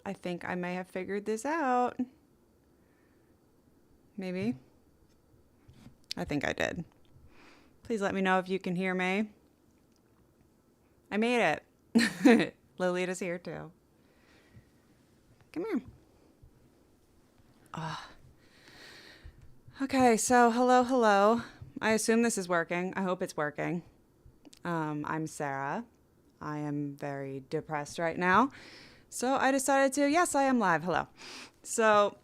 I think I may have figured this out. Maybe. I think I did. Please let me know if you can hear me. I made it. Lolita's here too. Come here. Oh. Okay, so hello. I assume this is working. I hope it's working. I'm Sarah. I am very depressed right now. So I decided to, yes, I am live. Hello. So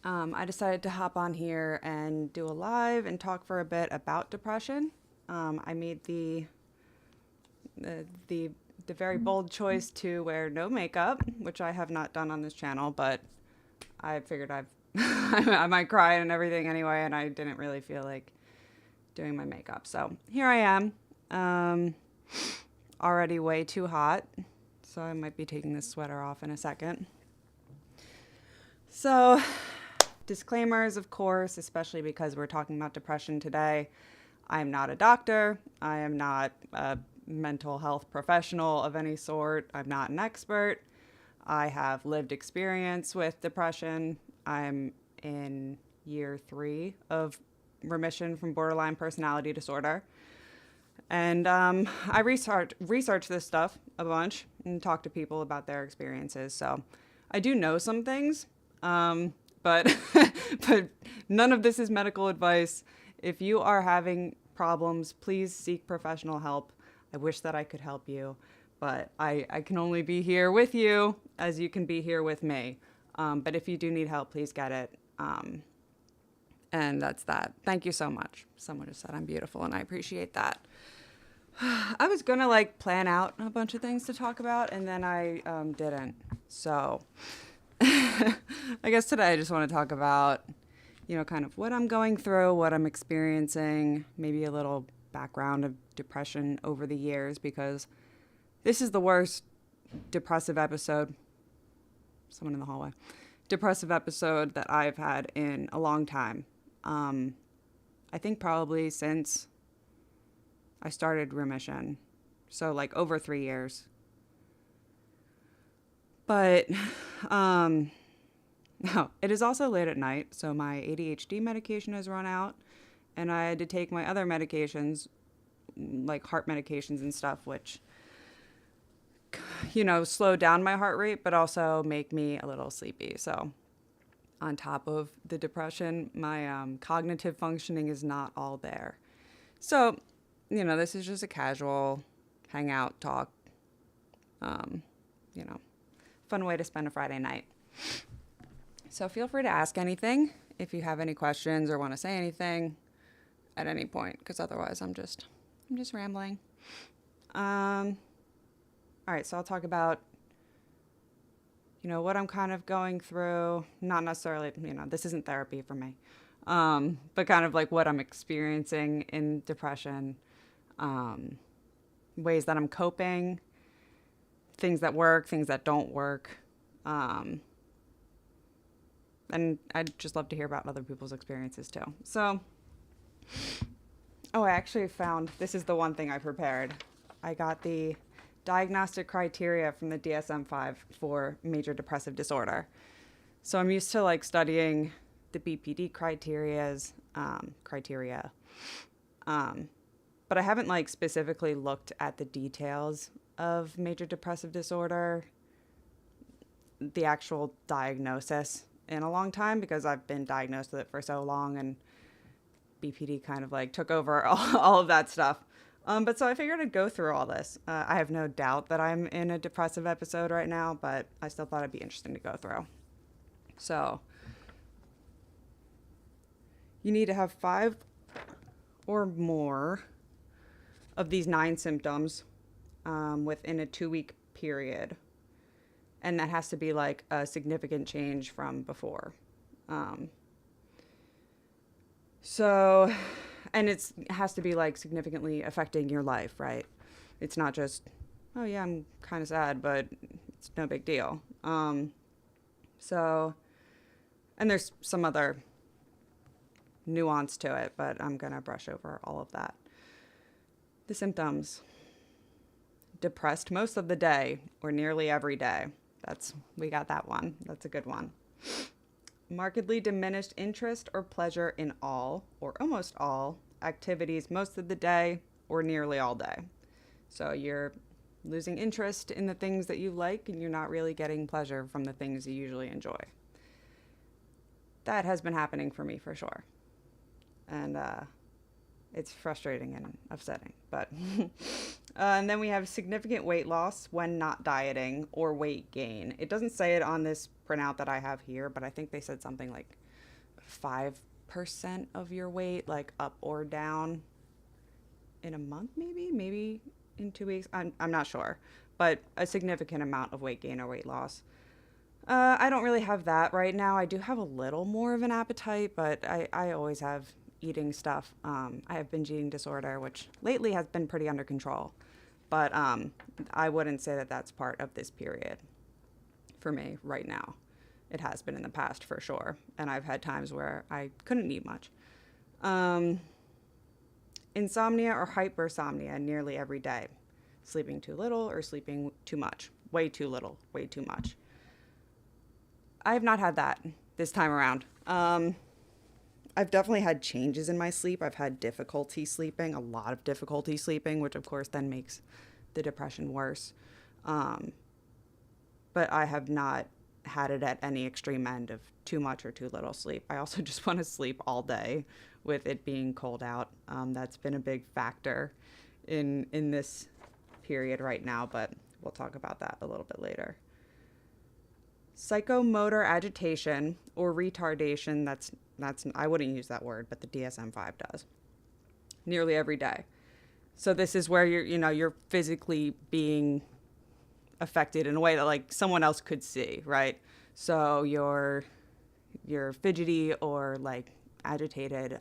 I decided to hop on here and do a live and talk for a bit about depression. I made the very bold choice to wear no makeup, which I have not done on this channel, but I figured I might cry and everything anyway, and I didn't really feel like doing my makeup. So here I am, already way too hot, so I might be taking this sweater off in a second. So disclaimers, of course, especially because we're talking about depression today. I am not a doctor. I am not a mental health professional of any sort. I'm not an expert. I have lived experience with depression. I'm in year 3 of remission from borderline personality disorder. And I researched this stuff a bunch and talked to people about their experiences. So I do know some things, but but none of this is medical advice. If you are having problems, please seek professional help. I wish that I could help you, but I can only be here with you as you can be here with me. But if you do need help, please get it. And that's that. Thank you so much. Someone just said I'm beautiful, and I appreciate that. I was going to plan out a bunch of things to talk about, and then I didn't. So I guess today I just want to talk about, kind of what I'm going through, what I'm experiencing, maybe a little background of depression over the years, because this is the worst depressive episode. Someone in the hallway. Depressive episode that I've had in a long time. I think probably since I started remission. So over 3 years. But no, it is also late at night, so my ADHD medication has run out, and I had to take my other medications, like heart medications and stuff, which slow down my heart rate, but also make me a little sleepy. So on top of the depression, my cognitive functioning is not all there. So, this is just a casual hangout talk, fun way to spend a Friday night. So feel free to ask anything if you have any questions or want to say anything at any point, because otherwise I'm just rambling. All right, so I'll talk about, what I'm kind of going through. Not necessarily, this isn't therapy for me, but kind of what I'm experiencing in depression, ways that I'm coping, things that work, things that don't work. And I'd just love to hear about other people's experiences too. So, I actually found, this is the one thing I prepared. I got the diagnostic criteria from the DSM-5 for major depressive disorder. So I'm used to studying the BPD criteria, but I haven't specifically looked at the details of major depressive disorder, the actual diagnosis, in a long time, because I've been diagnosed with it for so long, and BPD kind of took over all of that stuff. But so I figured I'd go through all this. I have no doubt that I'm in a depressive episode right now, but I still thought it'd be interesting to go through. So you need to have 5 or more of these 9 symptoms within a 2-week period. And that has to be a significant change from before. And it has to be significantly affecting your life, right? It's not just, oh yeah, I'm kind of sad, but it's no big deal. And there's some other nuance to it, but I'm going to brush over all of that. The symptoms: depressed most of the day or nearly every day. We got that one. That's a good one. Markedly diminished interest or pleasure in all or almost all activities most of the day or nearly all day. So you're losing interest in the things that you like and you're not really getting pleasure from the things you usually enjoy. That has been happening for me for sure. And it's frustrating and upsetting. But and then we have significant weight loss when not dieting or weight gain. It doesn't say it on this printout that I have here, but I think they said something like 5% of your weight, like up or down in a month, maybe in 2 weeks. I'm not sure, but a significant amount of weight gain or weight loss. I don't really have that right now. I do have a little more of an appetite, but I always have eating stuff. I have binge eating disorder, which lately has been pretty under control, but I wouldn't say that that's part of this period for me right now. It has been in the past for sure, and I've had times where I couldn't eat much. Insomnia or hypersomnia nearly every day. Sleeping too little or sleeping too much. Way too little, way too much. I have not had that this time around. I've definitely had changes in my sleep. I've had difficulty sleeping, a lot of difficulty sleeping, which of course then makes the depression worse. But I have not had it at any extreme end of too much or too little sleep. I also just want to sleep all day with it being cold out. That's been a big factor in this period right now, but we'll talk about that a little bit later. Psychomotor agitation or retardation, that's I wouldn't use that word, but the DSM-5 does. Nearly every day. So this is where you're physically being affected in a way that like someone else could see, right? So you're fidgety or like agitated,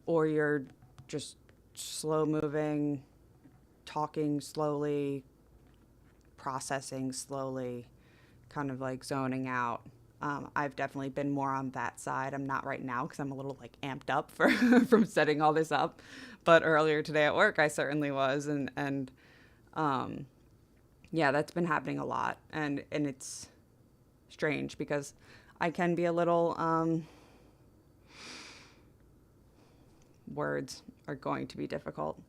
or you're just slow moving, talking slowly, processing slowly, kind of like zoning out. I've definitely been more on that side. I'm not right now because I'm a little like amped up from setting all this up. But earlier today at work, I certainly was. And yeah, that's been happening a lot. And it's strange because I can be a little, words are going to be difficult.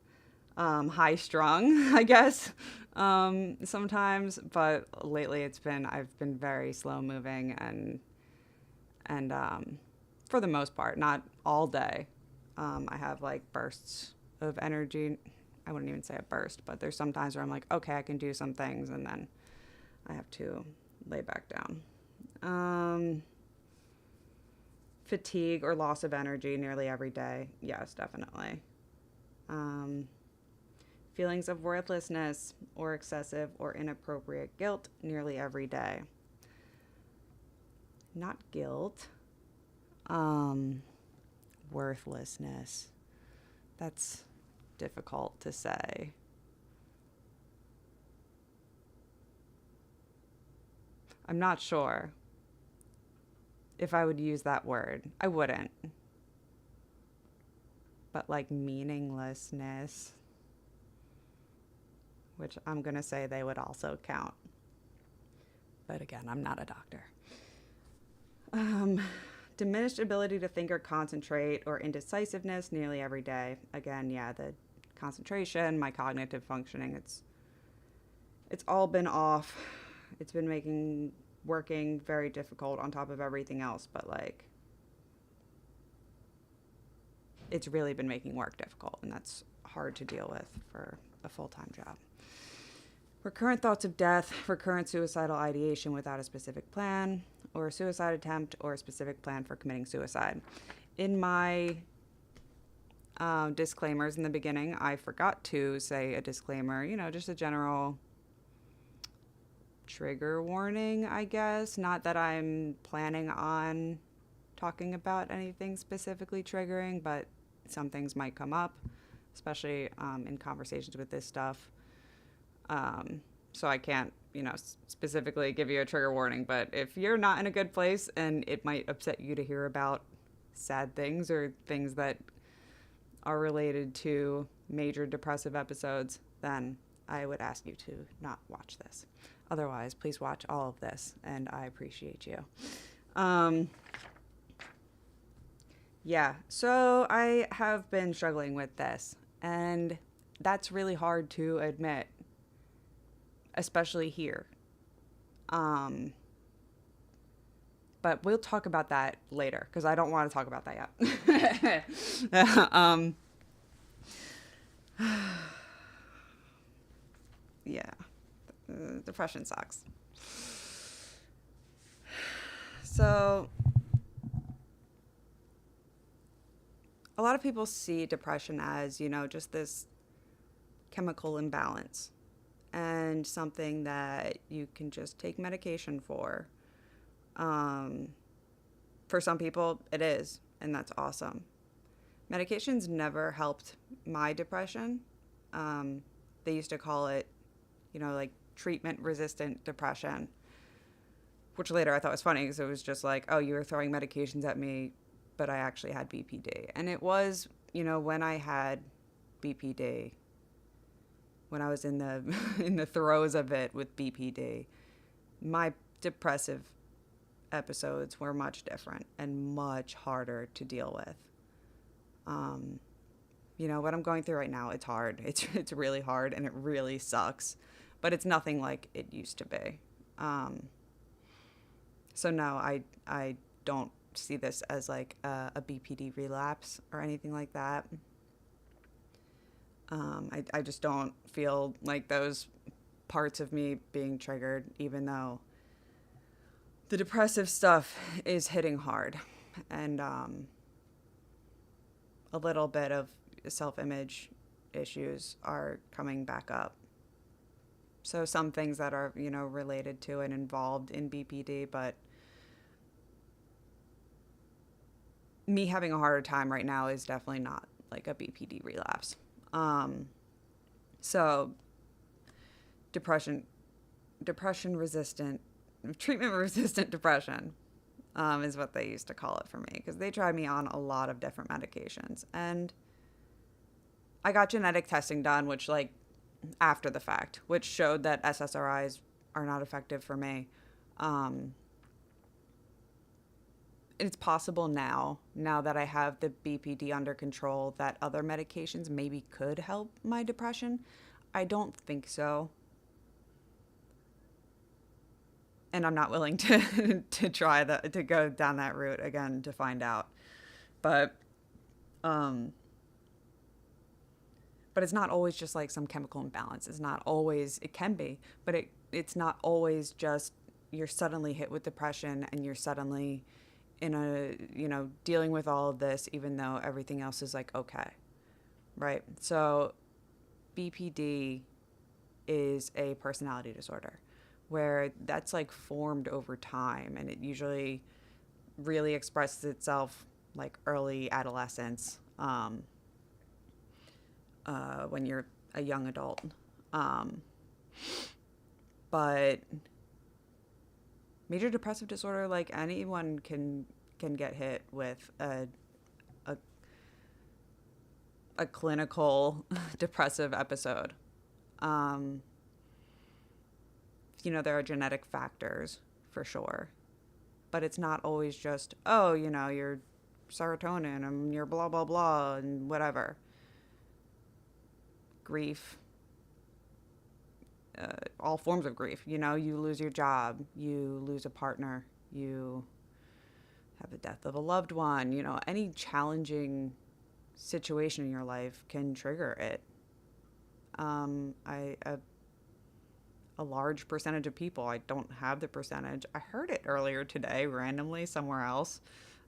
High strung, I guess, sometimes, but lately I've been very slow moving and for the most part, not all day. I have like bursts of energy. I wouldn't even say a burst, but there's some times where I'm like, okay, I can do some things, and then I have to lay back down. Fatigue or loss of energy nearly every day. Yes, definitely. Feelings of worthlessness or excessive or inappropriate guilt nearly every day. Not guilt. Worthlessness. That's difficult to say. I'm not sure if I would use that word. I wouldn't. But like meaninglessness, which I'm going to say they would also count. But again, I'm not a doctor. Diminished ability to think or concentrate or indecisiveness nearly every day. Again, yeah, the concentration, my cognitive functioning, it's all been off. It's been making working very difficult on top of everything else, but like it's really been making work difficult, and that's hard to deal with for a full-time job. Recurrent thoughts of death, recurrent suicidal ideation without a specific plan, or a suicide attempt, or a specific plan for committing suicide. In my disclaimers in the beginning, I forgot to say a disclaimer, just a general trigger warning, I guess. Not that I'm planning on talking about anything specifically triggering, but some things might come up, especially in conversations with this stuff. So I can't, specifically give you a trigger warning, but if you're not in a good place and it might upset you to hear about sad things or things that are related to major depressive episodes, then I would ask you to not watch this. Otherwise, please watch all of this, and I appreciate you. Yeah, so I have been struggling with this, and that's really hard to admit, especially here. Um, but we'll talk about that later because I don't want to talk about that yet. Yeah, depression sucks. So, a lot of people see depression as, just this chemical imbalance and something that you can just take medication for. Um, for some people, it is, and that's awesome. Medications never helped my depression. They used to call it, like treatment resistant depression, which later I thought was funny because it was just like, oh, you were throwing medications at me, but I actually had BPD. And it was, when I had BPD, when I was in the in the throes of it with BPD, my depressive episodes were much different and much harder to deal with. What I'm going through right now, it's hard. It's really hard and it really sucks, but it's nothing like it used to be. So no, I don't see this as like a BPD relapse or anything like that. I just don't feel like those parts of me being triggered, even though the depressive stuff is hitting hard, and a little bit of self-image issues are coming back up. So some things that are, related to and involved in BPD, but me having a harder time right now is definitely not like a BPD relapse. So depression resistant, treatment resistant depression is what they used to call it for me, because they tried me on a lot of different medications, and I got genetic testing done, which after the fact, which showed that SSRIs are not effective for me. It's possible now that I have the BPD under control, that other medications maybe could help my depression. I don't think so. And I'm not willing to to go down that route again to find out. But it's not always just like some chemical imbalance. It's not always, it can be, but it's not always just you're suddenly hit with depression and you're suddenly in a, dealing with all of this, even though everything else is like, okay. Right. So BPD is a personality disorder where that's like formed over time, and it usually really expresses itself like early adolescence, when you're a young adult. But major depressive disorder, like anyone can get hit with a clinical depressive episode. There are genetic factors for sure, but it's not always just, oh, your serotonin and your blah, blah, blah, and whatever. Grief, all forms of grief. You lose your job, you lose a partner, you have the death of a loved one. Any challenging situation in your life can trigger it. A large percentage of people, I don't have the percentage. I heard it earlier today randomly somewhere else,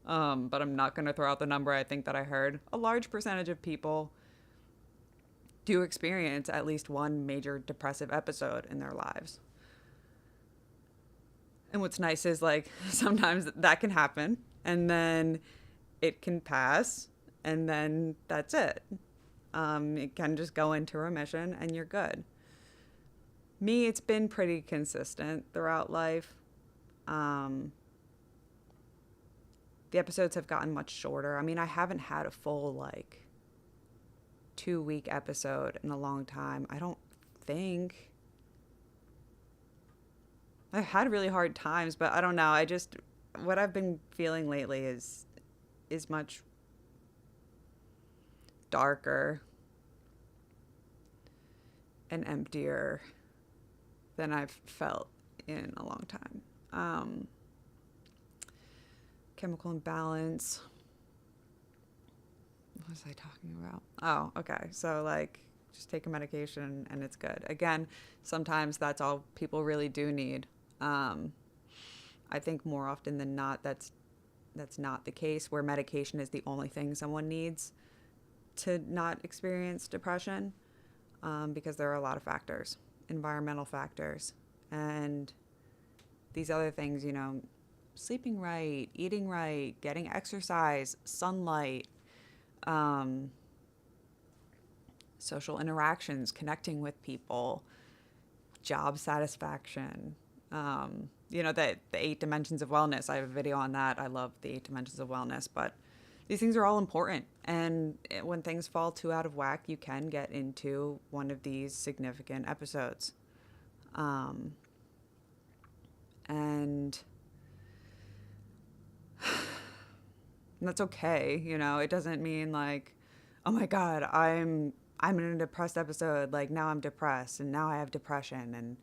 but I'm not going to throw out the number I think that I heard. A large percentage of people do experience at least one major depressive episode in their lives. And what's nice is sometimes that can happen and then it can pass and then that's it. It can just go into remission and you're good. Me, it's been pretty consistent throughout life. The episodes have gotten much shorter. I mean, I haven't had a full 2-week episode in a long time. I don't think. I've had really hard times, but I don't know. What I've been feeling lately is much darker and emptier than I've felt in a long time. Chemical imbalance. What was I talking about? Oh, okay. So, like, just take a medication and it's good. Again, sometimes that's all people really do need. I think more often than not, that's not the case, where medication is the only thing someone needs to not experience depression, because there are a lot of factors, environmental factors, and these other things, sleeping right, eating right, getting exercise, sunlight, social interactions, connecting with people, job satisfaction, the 8 dimensions of wellness. I have a video on that. I love the 8 dimensions of wellness, but these things are all important. And when things fall too out of whack, you can get into one of these significant episodes. And that's okay. It doesn't mean like, oh my God, I'm in a depressed episode. Like, now I'm depressed and now I have depression, and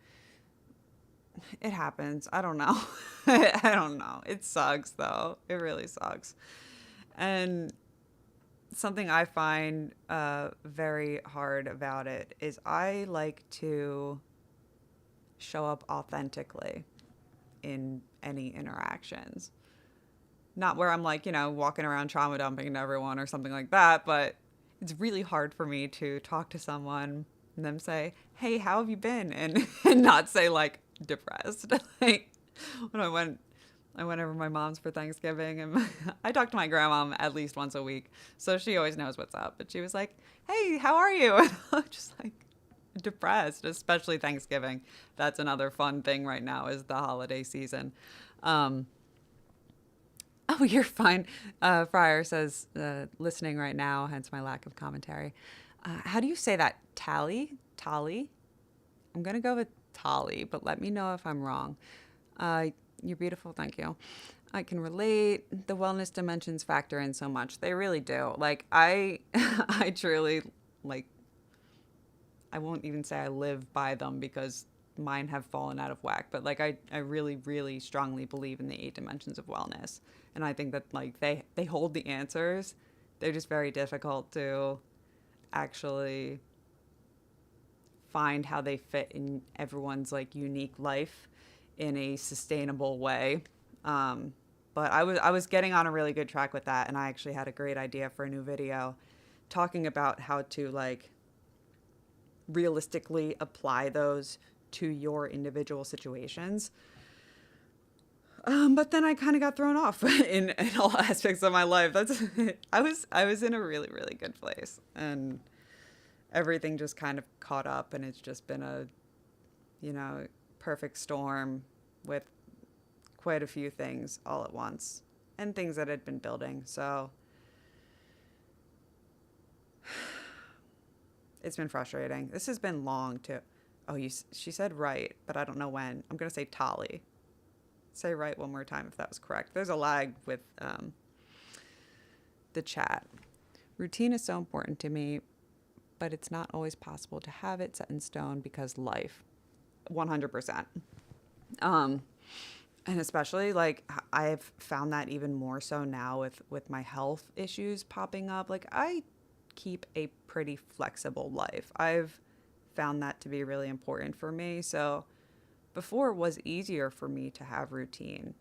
it happens. I don't know. I don't know. It sucks though. It really sucks. And something I find very hard about it is I like to show up authentically in any interactions. Not where I'm like, walking around trauma dumping to everyone or something like that, but it's really hard for me to talk to someone and them say, hey, how have you been? And not say like depressed. Like when I went over to my mom's for Thanksgiving, and I talk to my grandma at least once a week, so she always knows what's up. But she was like, hey, how are you? And I'm just like, depressed, especially Thanksgiving. That's another fun thing right now, is the holiday season. Oh, you're fine. Fryer says, listening right now, hence my lack of commentary. How do you say that? Tally? Tally? I'm going to go with Tally, but let me know if I'm wrong. You're beautiful. Thank you. I can relate. The wellness dimensions factor in so much. They really do. Like, I truly, like, I won't even say I live by them because mine have fallen out of whack, but like I really, really strongly believe in the 8 dimensions of wellness. And I think that like they hold the answers. They're just very difficult to actually find how they fit in everyone's like unique life in a sustainable way. But I was getting on a really good track with that, and I actually had a great idea for a new video talking about how to like realistically apply those to your individual situations. But then I kind of got thrown off in all aspects of my life. I was in a really, really good place, and everything just kind of caught up, and it's just been a, perfect storm with quite a few things all at once, and things that had been building. So it's been frustrating. This has been long too. Oh, she said right, but I don't know when. I'm going to say Tolly. Say right one more time if that was correct. There's a lag with the chat. Routine is so important to me, but it's not always possible to have it set in stone because life. 100%. And especially like I've found that even more so now with my health issues popping up. Like I keep a pretty flexible life. I've found that to be really important for me. So before it was easier for me to have routine.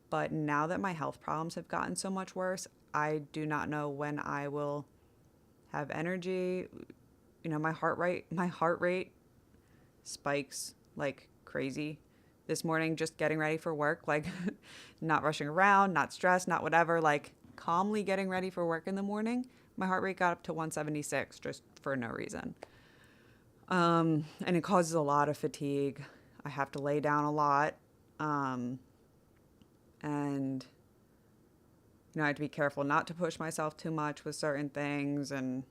But now that my health problems have gotten so much worse, I do not know when I will have energy. My heart rate spikes like crazy this morning, just getting ready for work, like not rushing around, not stressed, not whatever, like calmly getting ready for work in the morning. My heart rate got up to 176 just for no reason. And it causes a lot of fatigue. I have to lay down a lot. And, I have to be careful not to push myself too much with certain things. And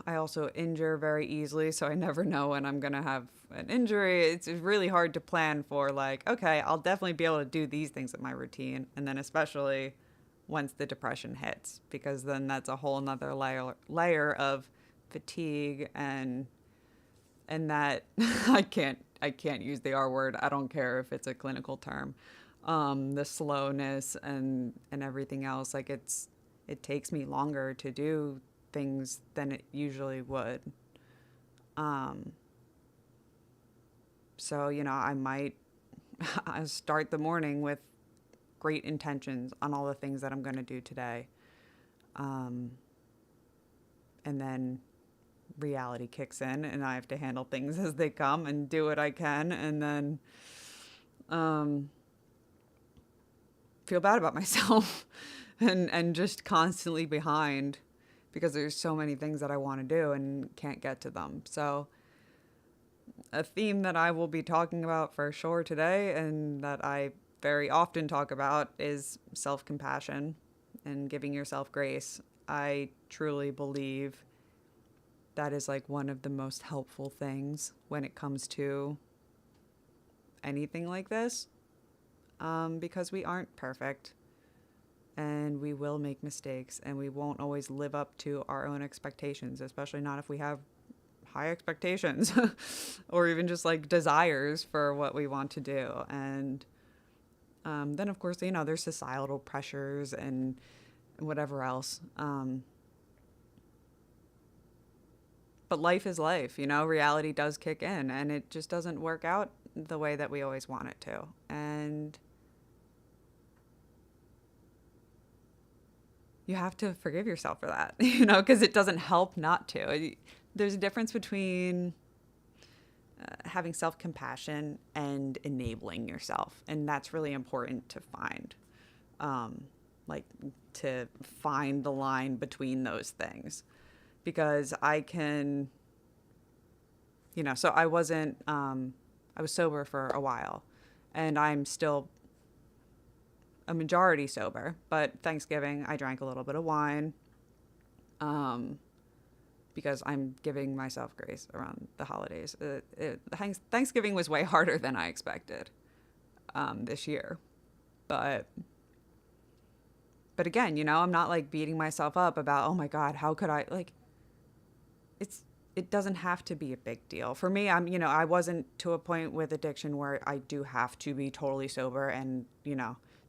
I also injure very easily, so I never know when I'm going to have an injury. It's really hard to plan for, like, okay, I'll definitely be able to do these things in my routine. And then especially once the depression hits, because then that's a whole nother layer of fatigue and that I can't use the R word. I don't care if it's a clinical term. The slowness and everything else, like it takes me longer to do things than it usually would. Um, so, I might I start the morning with great intentions on all the things that I'm going to do today. Um, and then reality kicks in and I have to handle things as they come and do what I can. And then um, feel bad about myself and just constantly behind because there's so many things that I want to do and can't get to them. So a theme that I will be talking about for sure today and that I very often talk about is self-compassion and giving yourself grace. I truly believe that is like one of the most helpful things when it comes to anything like this, because we aren't perfect and we will make mistakes and we won't always live up to our own expectations, especially not if we have high expectations or even just like desires for what we want to do. And then, of course, there's societal pressures and whatever else. But life is life, reality does kick in and it just doesn't work out the way that we always want it to. And you have to forgive yourself for that, because it doesn't help not to. There's a difference between having self-compassion and enabling yourself. And that's really important to find, like to find the line between those things. Because I can, so I wasn't, I was sober for a while and I'm still a majority sober, but Thanksgiving, I drank a little bit of wine, because I'm giving myself grace around the holidays. Thanksgiving was way harder than I expected, this year, but again, I'm not like beating myself up about, oh my God, how could I it doesn't have to be a big deal. For me, I wasn't to a point with addiction where I do have to be totally sober. And,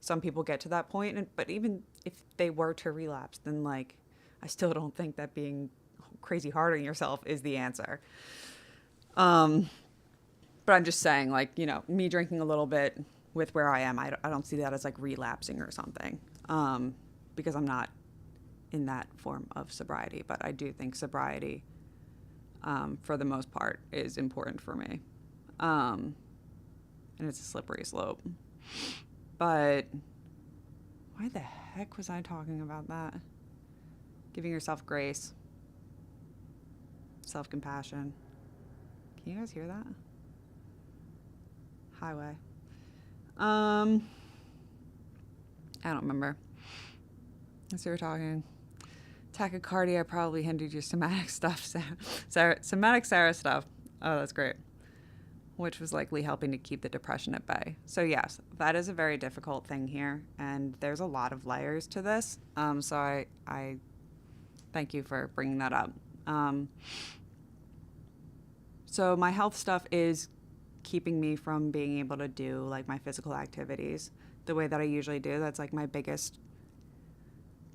some people get to that point. But even if they were to relapse, then like, I still don't think that being crazy hard on yourself is the answer. But I'm just saying, like, me drinking a little bit with where I am, I don't see that as like relapsing or something. Because I'm not in that form of sobriety. But I do think sobriety, for the most part, is important for me. And it's a slippery slope. But why the heck was I talking about that? Giving yourself grace. Self-compassion. Can you guys hear that? Highway. I don't remember. As we were talking. Tachycardia probably hindered your somatic stuff. Somatic Sarah stuff. Oh, that's great. Which was likely helping to keep the depression at bay. So yes, that is a very difficult thing here. And there's a lot of layers to this. So I thank you for bringing that up. So my health stuff is keeping me from being able to do like my physical activities the way that I usually do. That's like my biggest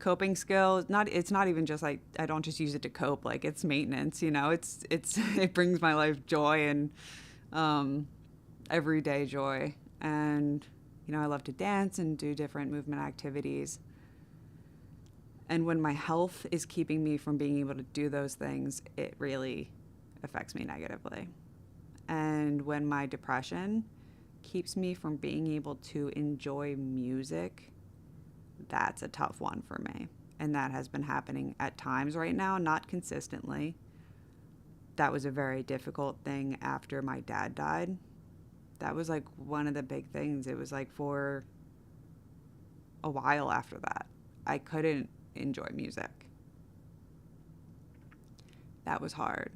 coping skill. It's not even just like I don't just use it to cope, like it's maintenance, it brings my life joy and everyday joy. And I love to dance and do different movement activities. And when my health is keeping me from being able to do those things, it really affects me negatively. And when my depression keeps me from being able to enjoy music, that's a tough one for me. And that has been happening at times right now, not consistently. That was a very difficult thing after my dad died. That was like one of the big things. It was like for a while after that, I couldn't enjoy music. that was hard.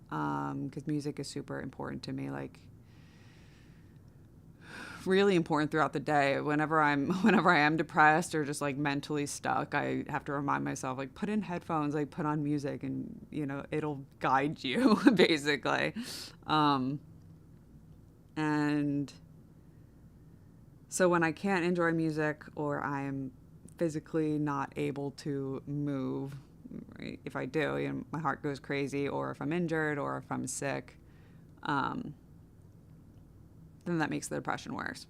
Because music is super important to me, like really important throughout the day. Whenever I am depressed or just like mentally stuck, I have to remind myself, like, put in headphones, like put on music, and it'll guide you basically. And so when I can't enjoy music, or I'm physically not able to move, right, if I do, my heart goes crazy, or if I'm injured, or if I'm sick, then that makes the depression worse.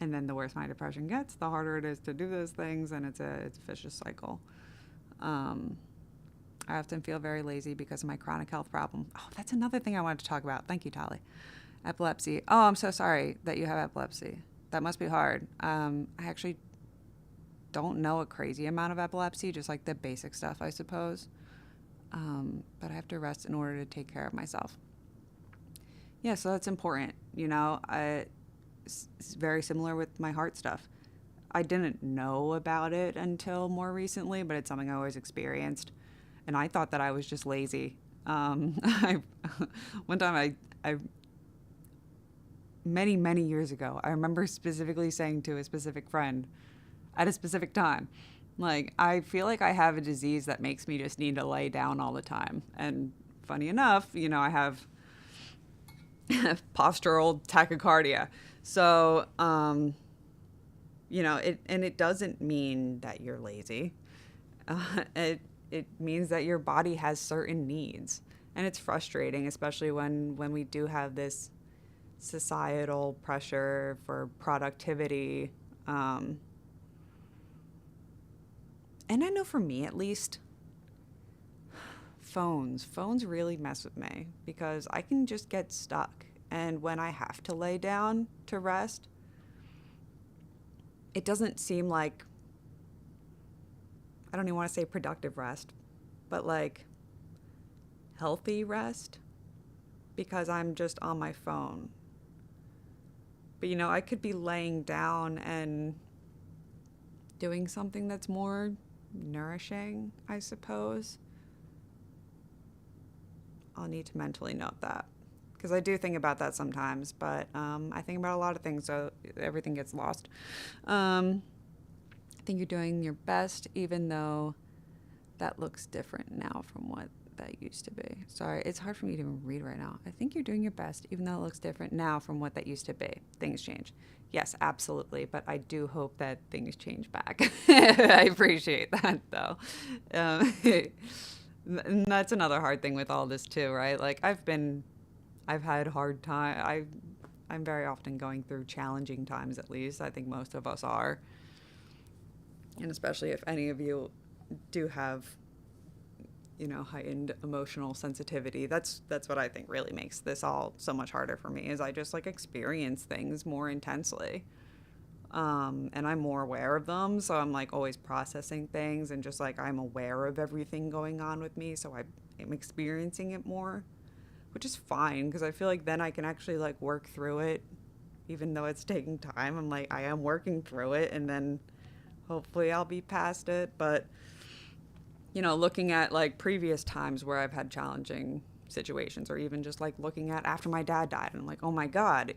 And then the worse my depression gets, the harder it is to do those things, and it's a vicious cycle. I often feel very lazy because of my chronic health problem. Oh, that's another thing I wanted to talk about. Thank you, Tali. Epilepsy. Oh, I'm so sorry that you have epilepsy. That must be hard. I actually don't know a crazy amount of epilepsy, just like the basic stuff, I suppose. But I have to rest in order to take care of myself. Yeah, so that's important. It's very similar with my heart stuff. I didn't know about it until more recently, but it's something I always experienced. And I thought that I was just lazy. One time many, many years ago, I remember specifically saying to a specific friend at a specific time, like, I feel like I have a disease that makes me just need to lay down all the time. And funny enough, I have postural tachycardia. So, it doesn't mean that you're lazy. It means that your body has certain needs. And it's frustrating, especially when we do have this societal pressure for productivity. And I know for me, at least, phones really mess with me because I can just get stuck. And when I have to lay down to rest, it doesn't seem like, I don't even want to say productive rest, but like healthy rest, because I'm just on my phone. But I could be laying down and doing something that's more nourishing, I suppose. I'll need to mentally note that, because I do think about that sometimes, but I think about a lot of things, so everything gets lost. I think you're doing your best, even though that looks different now from what that used to be. Sorry, it's hard for me to even read right now. I think you're doing your best, even though it looks different now from what that used to be. Things change. Yes, absolutely, but I do hope that things change back. I appreciate that, though. And that's another hard thing with all this too, right? Like, I've had hard time. I'm very often going through challenging times, at least. I think most of us are. And especially if any of you do have, heightened emotional sensitivity. That's what I think really makes this all so much harder for me, is I just like experience things more intensely. And I'm more aware of them, so I'm like always processing things, and just like I'm aware of everything going on with me, so I'm experiencing it more, which is fine, because I feel like then I can actually like work through it, even though it's taking time. I'm like, I am working through it, and then hopefully I'll be past it. But looking at like previous times where I've had challenging situations, or even just like looking at after my dad died, and I'm like, oh my God,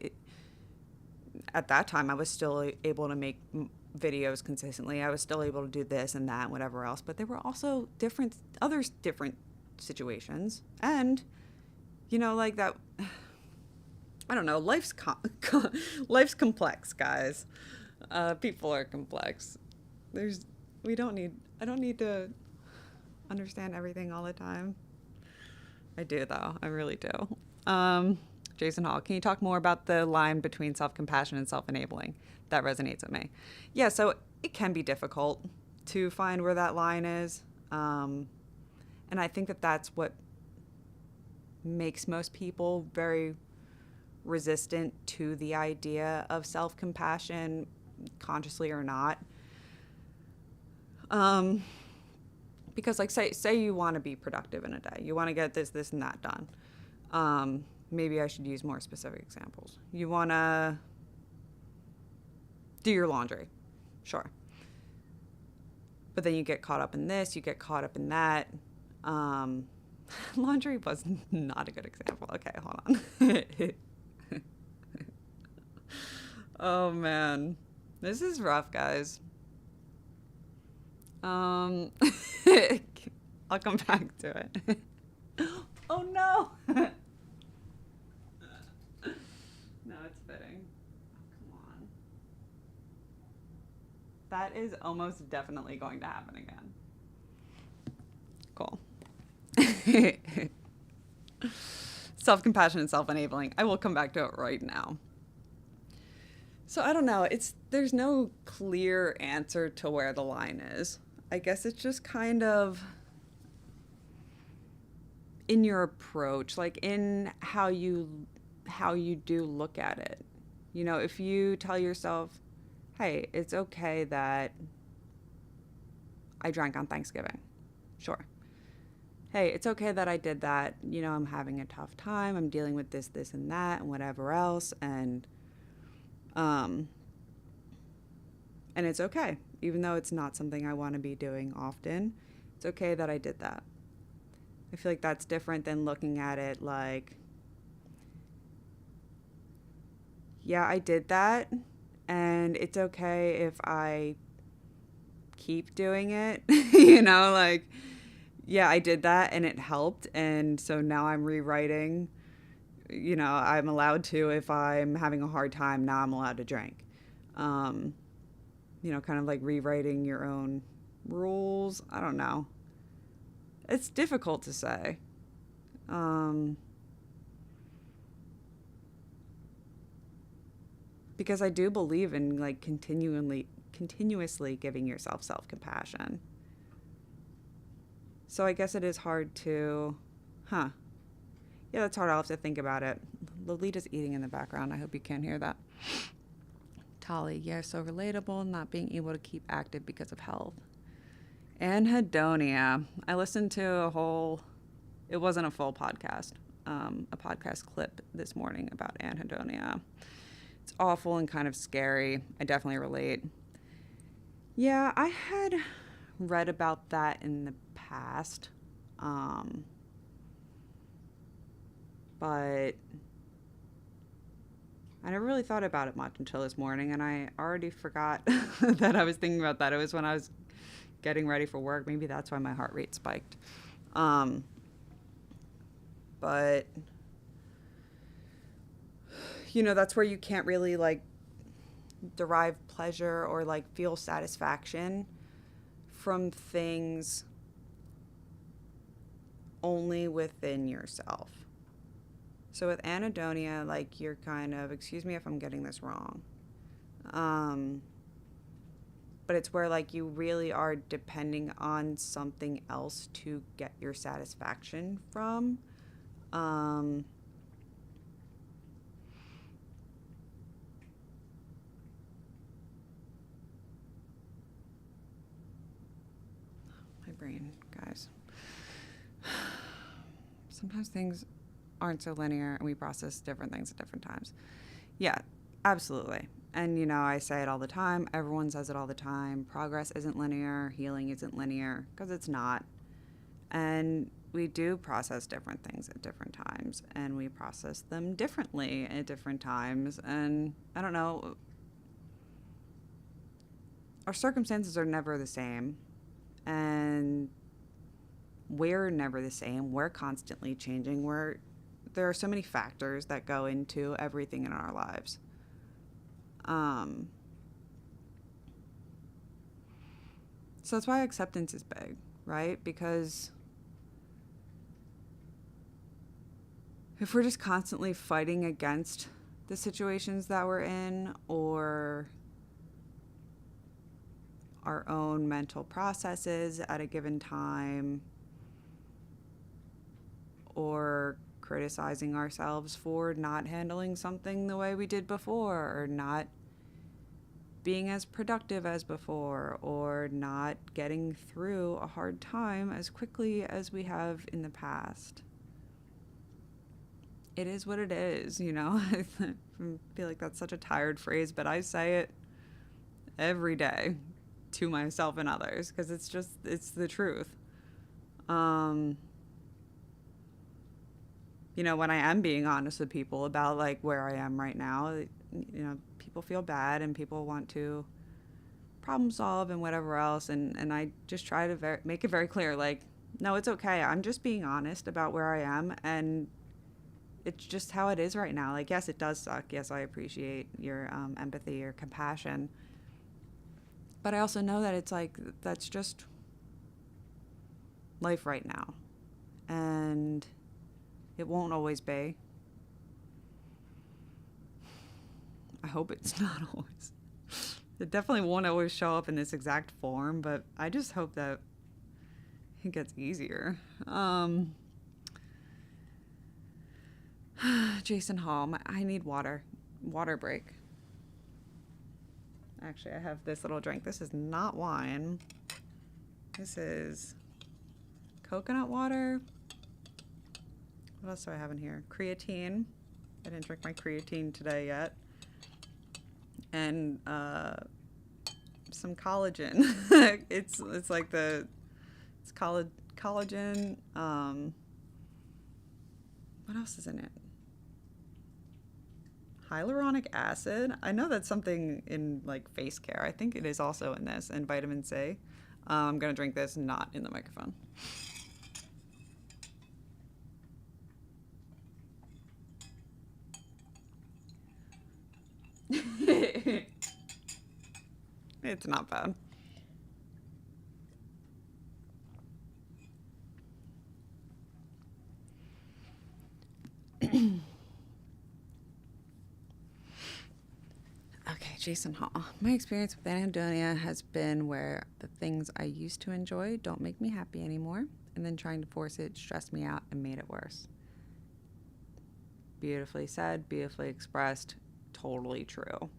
at that time I was still able to make videos consistently. I was still able to do this and that and whatever else, but there were also different situations. And like that, I don't know, life's complex, guys. People are complex. I don't need to understand everything all the time. I do, though. I really do. Jason Hall, can you talk more about the line between self-compassion and self-enabling? That resonates with me. Yeah, so it can be difficult to find where that line is. And I think that that's what makes most people very resistant to the idea of self-compassion, consciously or not. Because like say you want to be productive in a day. You want to get this, and that done. Maybe I should use more specific examples. You want to do your laundry. Sure. But then you get caught up in this, you get caught up in that. Laundry was not a good example. Okay, hold on. Oh man, this is rough, guys. I'll come back to it. Oh no. No, it's fitting. Oh, come on. That is almost definitely going to happen again. Cool. Self-compassion and self-enabling. I will come back to it right now. So I don't know. There's no clear answer to where the line is. I guess it's just kind of in your approach, like in how you do look at it. You know, if you tell yourself, "Hey, it's okay that I drank on Thanksgiving." Sure. Hey, it's okay that I did that. You know, I'm having a tough time. I'm dealing with this, and that, and whatever else. Um, and it's okay, even though it's not something I want to be doing often. It's okay that I did that. I feel like that's different than looking at it like, yeah, I did that, and it's okay if I keep doing it. You know, like, yeah, I did that and it helped, and so now I'm rewriting. You know, I'm allowed to, if I'm having a hard time, now I'm allowed to drink. You know, kind of like rewriting your own rules. I don't know. It's difficult to say. Because I do believe in like continuously giving yourself self-compassion. So I guess it is hard to, yeah, that's hard. I'll have to think about it. Lolita's eating in the background. I hope you can't hear that. Tali, yeah, so relatable, not being able to keep active because of health. Anhedonia. I listened to it wasn't a full podcast, a podcast clip this morning about anhedonia. It's awful and kind of scary. I definitely relate. Yeah, I had read about that in the past. But I never really thought about it much until this morning, and I already forgot that I was thinking about that. It was when I was getting ready for work. Maybe that's why my heart rate spiked. But, you know, that's where you can't really, like, derive pleasure or, like, feel satisfaction from things only within yourself. So with anhedonia, like, you're kind of, excuse me if I'm getting this wrong, but it's where, like, you really are depending on something else to get your satisfaction from. My brain, guys. Sometimes things aren't so linear and we process different things at different times. Yeah, absolutely. And, you know, I say it all the time. Everyone says it all the time. Progress isn't linear. Healing isn't linear, because it's not. And we do process different things at different times, and we process them differently at different times. And I don't know, our circumstances are never the same, and we're never the same. We're constantly changing. There are so many factors that go into everything in our lives. So that's why acceptance is big, right? Because if we're just constantly fighting against the situations that we're in, or our own mental processes at a given time, or criticizing ourselves for not handling something the way we did before, or not being as productive as before, or not getting through a hard time as quickly as we have in the past. It is what it is, you know? I feel like that's such a tired phrase, but I say it every day to myself and others, because it's the truth. Um, when I am being honest with people about like where I am right now, people feel bad and people want to problem solve and whatever else. And I just try to make it very clear, like, no, it's okay. I'm just being honest about where I am, and it's just how it is right now. Like, yes, it does suck. Yes, I appreciate your empathy, your compassion. But I also know that it's like, that's just life right now. And it won't always be. I hope it's not always. It definitely won't always show up in this exact form, but I just hope that it gets easier. Jason Hall, I need water. Water break. Actually, I have this little drink. This is not wine. This is coconut water. What else do I have in here? Creatine. I didn't drink my creatine today yet. And some collagen. it's like it's collagen. What else is in it? Hyaluronic acid. I know that's something in like face care. I think it is also in this, and vitamin C. I'm gonna drink this not in the microphone. It's not bad. Okay, Jason Hall. My experience with anhedonia has been where the things I used to enjoy don't make me happy anymore, and then trying to force it stressed me out and made it worse. Beautifully said, beautifully expressed, totally true.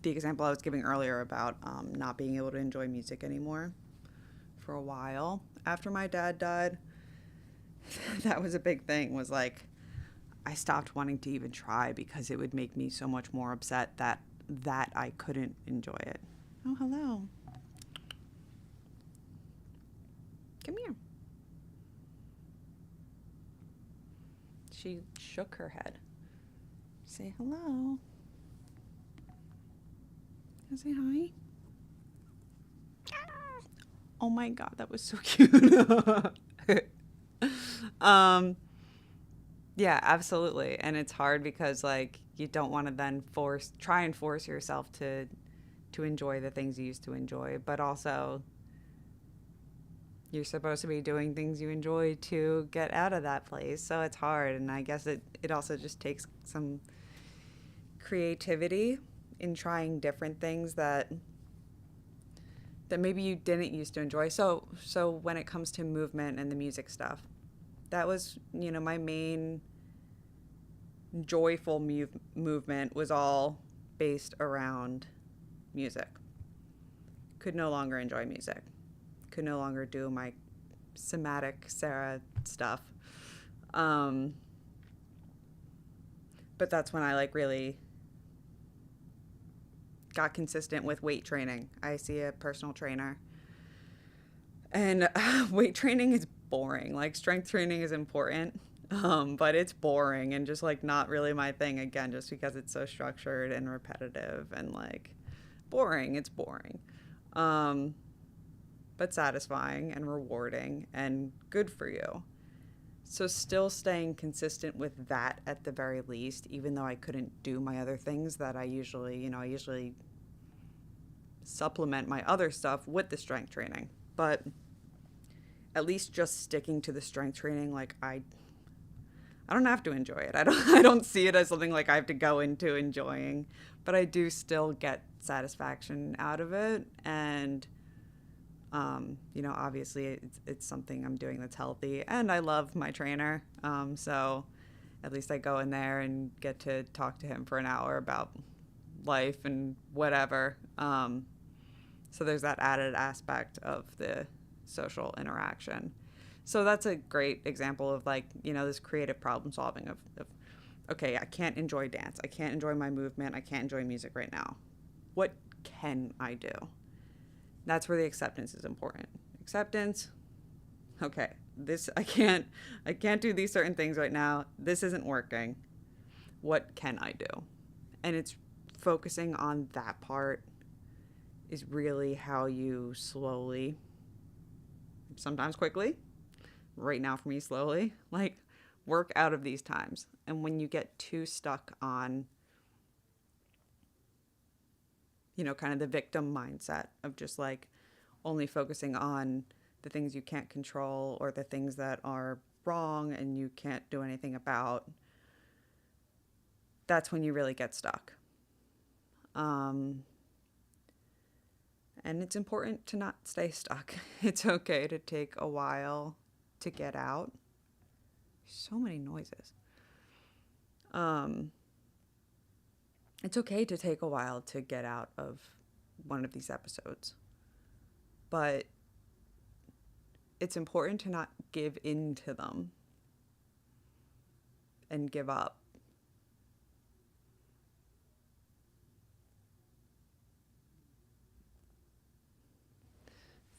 The example I was giving earlier about not being able to enjoy music anymore for a while after my dad died, that was a big thing, was like, I stopped wanting to even try because it would make me so much more upset that I couldn't enjoy it. Oh, hello. Come here. She shook her head. Say hello. Say hi. Oh my God, that was so cute. Yeah, absolutely. And it's hard because like you don't want to then try and force yourself to enjoy the things you used to enjoy, but also you're supposed to be doing things you enjoy to get out of that place. So it's hard, and I guess it also just takes some creativity in trying different things that maybe you didn't used to enjoy. So when it comes to movement and the music stuff, that was, my main joyful movement was all based around music. Could no longer enjoy music. Could no longer do my somatic Sarah stuff. But that's when I like really got consistent with weight training. I see a personal trainer, and weight training is boring. Like, strength training is important, but it's boring and just like not really my thing, again, just because it's so structured and repetitive and like boring. It's boring, but satisfying and rewarding and good for you. So still staying consistent with that at the very least, even though I couldn't do my other things that I usually supplement my other stuff with the strength training. But at least just sticking to the strength training, like I don't have to enjoy it. I don't see it as something like I have to go into enjoying, but I do still get satisfaction out of it. And obviously it's something I'm doing that's healthy, and I love my trainer. So at least I go in there and get to talk to him for an hour about life and whatever. So there's that added aspect of the social interaction. So that's a great example of like, this creative problem solving of okay, I can't enjoy dance. I can't enjoy my movement. I can't enjoy music right now. what can I do? That's where the acceptance is important. Acceptance, okay, this I can't do these certain things right now. This isn't working. What can I do? And it's focusing on that part is really how you slowly, sometimes quickly, right now for me slowly, like work out of these times. And when you get too stuck on, you know, kind of the victim mindset of just like only focusing on the things you can't control or the things that are wrong and you can't do anything about, that's when you really get stuck. And it's important to not stay stuck. It's okay to take a while to get out. So many noises. It's okay to take a while to get out of one of these episodes. But it's important to not give in to them and give up.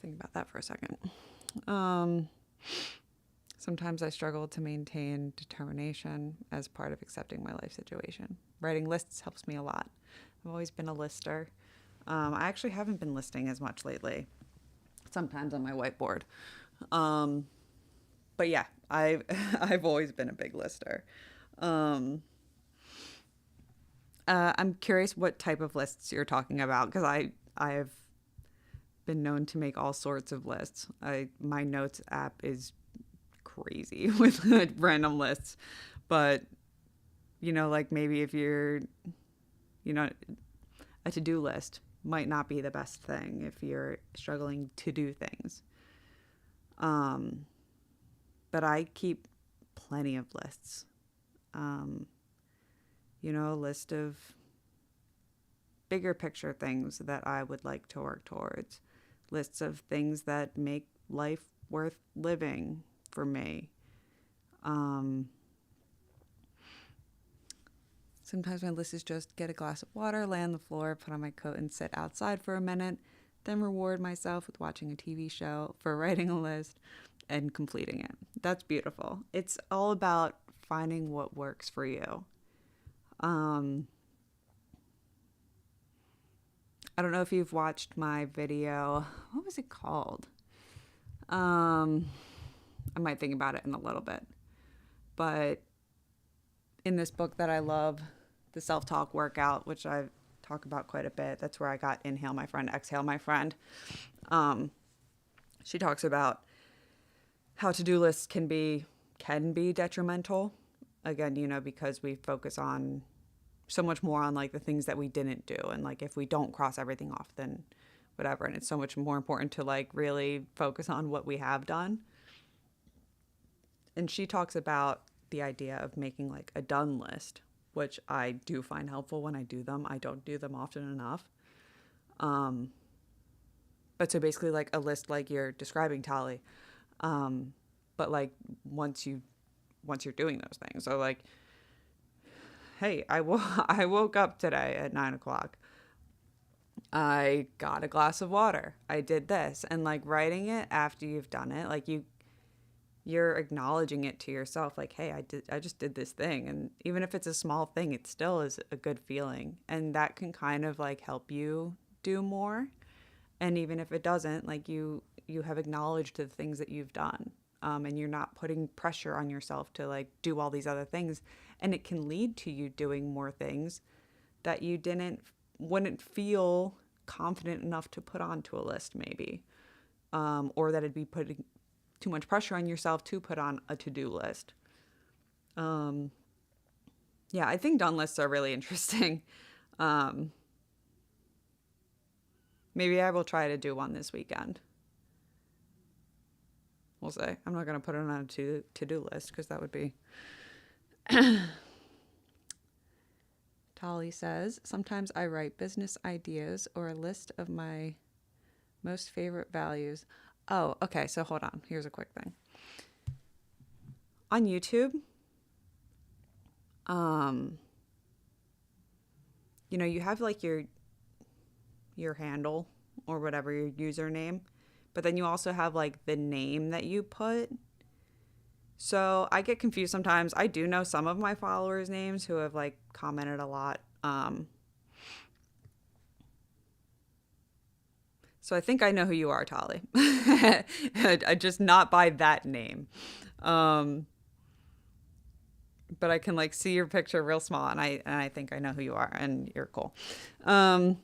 Think about that for a second. Sometimes I struggle to maintain determination as part of accepting my life situation. Writing lists helps me a lot. I've always been a lister. I actually haven't been listing as much lately. Sometimes on my whiteboard. But yeah, I've always been a big lister. I'm curious what type of lists you're talking about, because I've been known to make all sorts of lists. My notes app is crazy with random lists, but you know, like maybe if you're, you know, a to-do list might not be the best thing if you're struggling to do things. But I keep plenty of lists. You know, a list of bigger picture things that I would like to work towards. Lists of things that make life worth living for me. Sometimes my list is just get a glass of water, lay on the floor, put on my coat, and sit outside for a minute, then reward myself with watching a TV show for writing a list and completing it. That's beautiful. It's all about finding what works for you. I don't know if you've watched my video. What was it called? I might think about it in a little bit. But in this book that I love, the self-talk workout, which I talk about quite a bit, that's where I got Inhale My Friend, Exhale My Friend. She talks about how to-do lists can be detrimental. Again, you know, because we focus on so much more on like the things that we didn't do, and like if we don't cross everything off, then whatever. And it's so much more important to like really focus on what we have done. And she talks about the idea of making like a done list, which I do find helpful when I do them. I don't do them often enough. But so basically like a list like you're describing, Tali. But like once you're doing those things. So like, hey, I woke up today at 9:00. I got a glass of water. I did this. And like writing it after you've done it, like you're acknowledging it to yourself. Like, hey, I just did this thing. And even if it's a small thing, it still is a good feeling. And that can kind of like help you do more. And even if it doesn't, like you have acknowledged the things that you've done. And you're not putting pressure on yourself to like do all these other things. And it can lead to you doing more things that you wouldn't feel confident enough to put onto a list maybe. Or that it'd be putting too much pressure on yourself to put on a to-do list. Yeah, I think done lists are really interesting. Maybe I will try to do one this weekend. We'll say. I'm not going to put it on a to-do list because that would be... Tali says, sometimes I write business ideas or a list of my most favorite values. Oh, okay. So hold on. Here's a quick thing. On YouTube, you know, you have like your your handle or whatever your username. But then you also have like the name that you put. So I get confused sometimes. I do know some of my followers' names who have like commented a lot. So I think I know who you are, Tali. I just not by that name. Um, but I can like see your picture real small, and I think I know who you are, and you're cool. Um,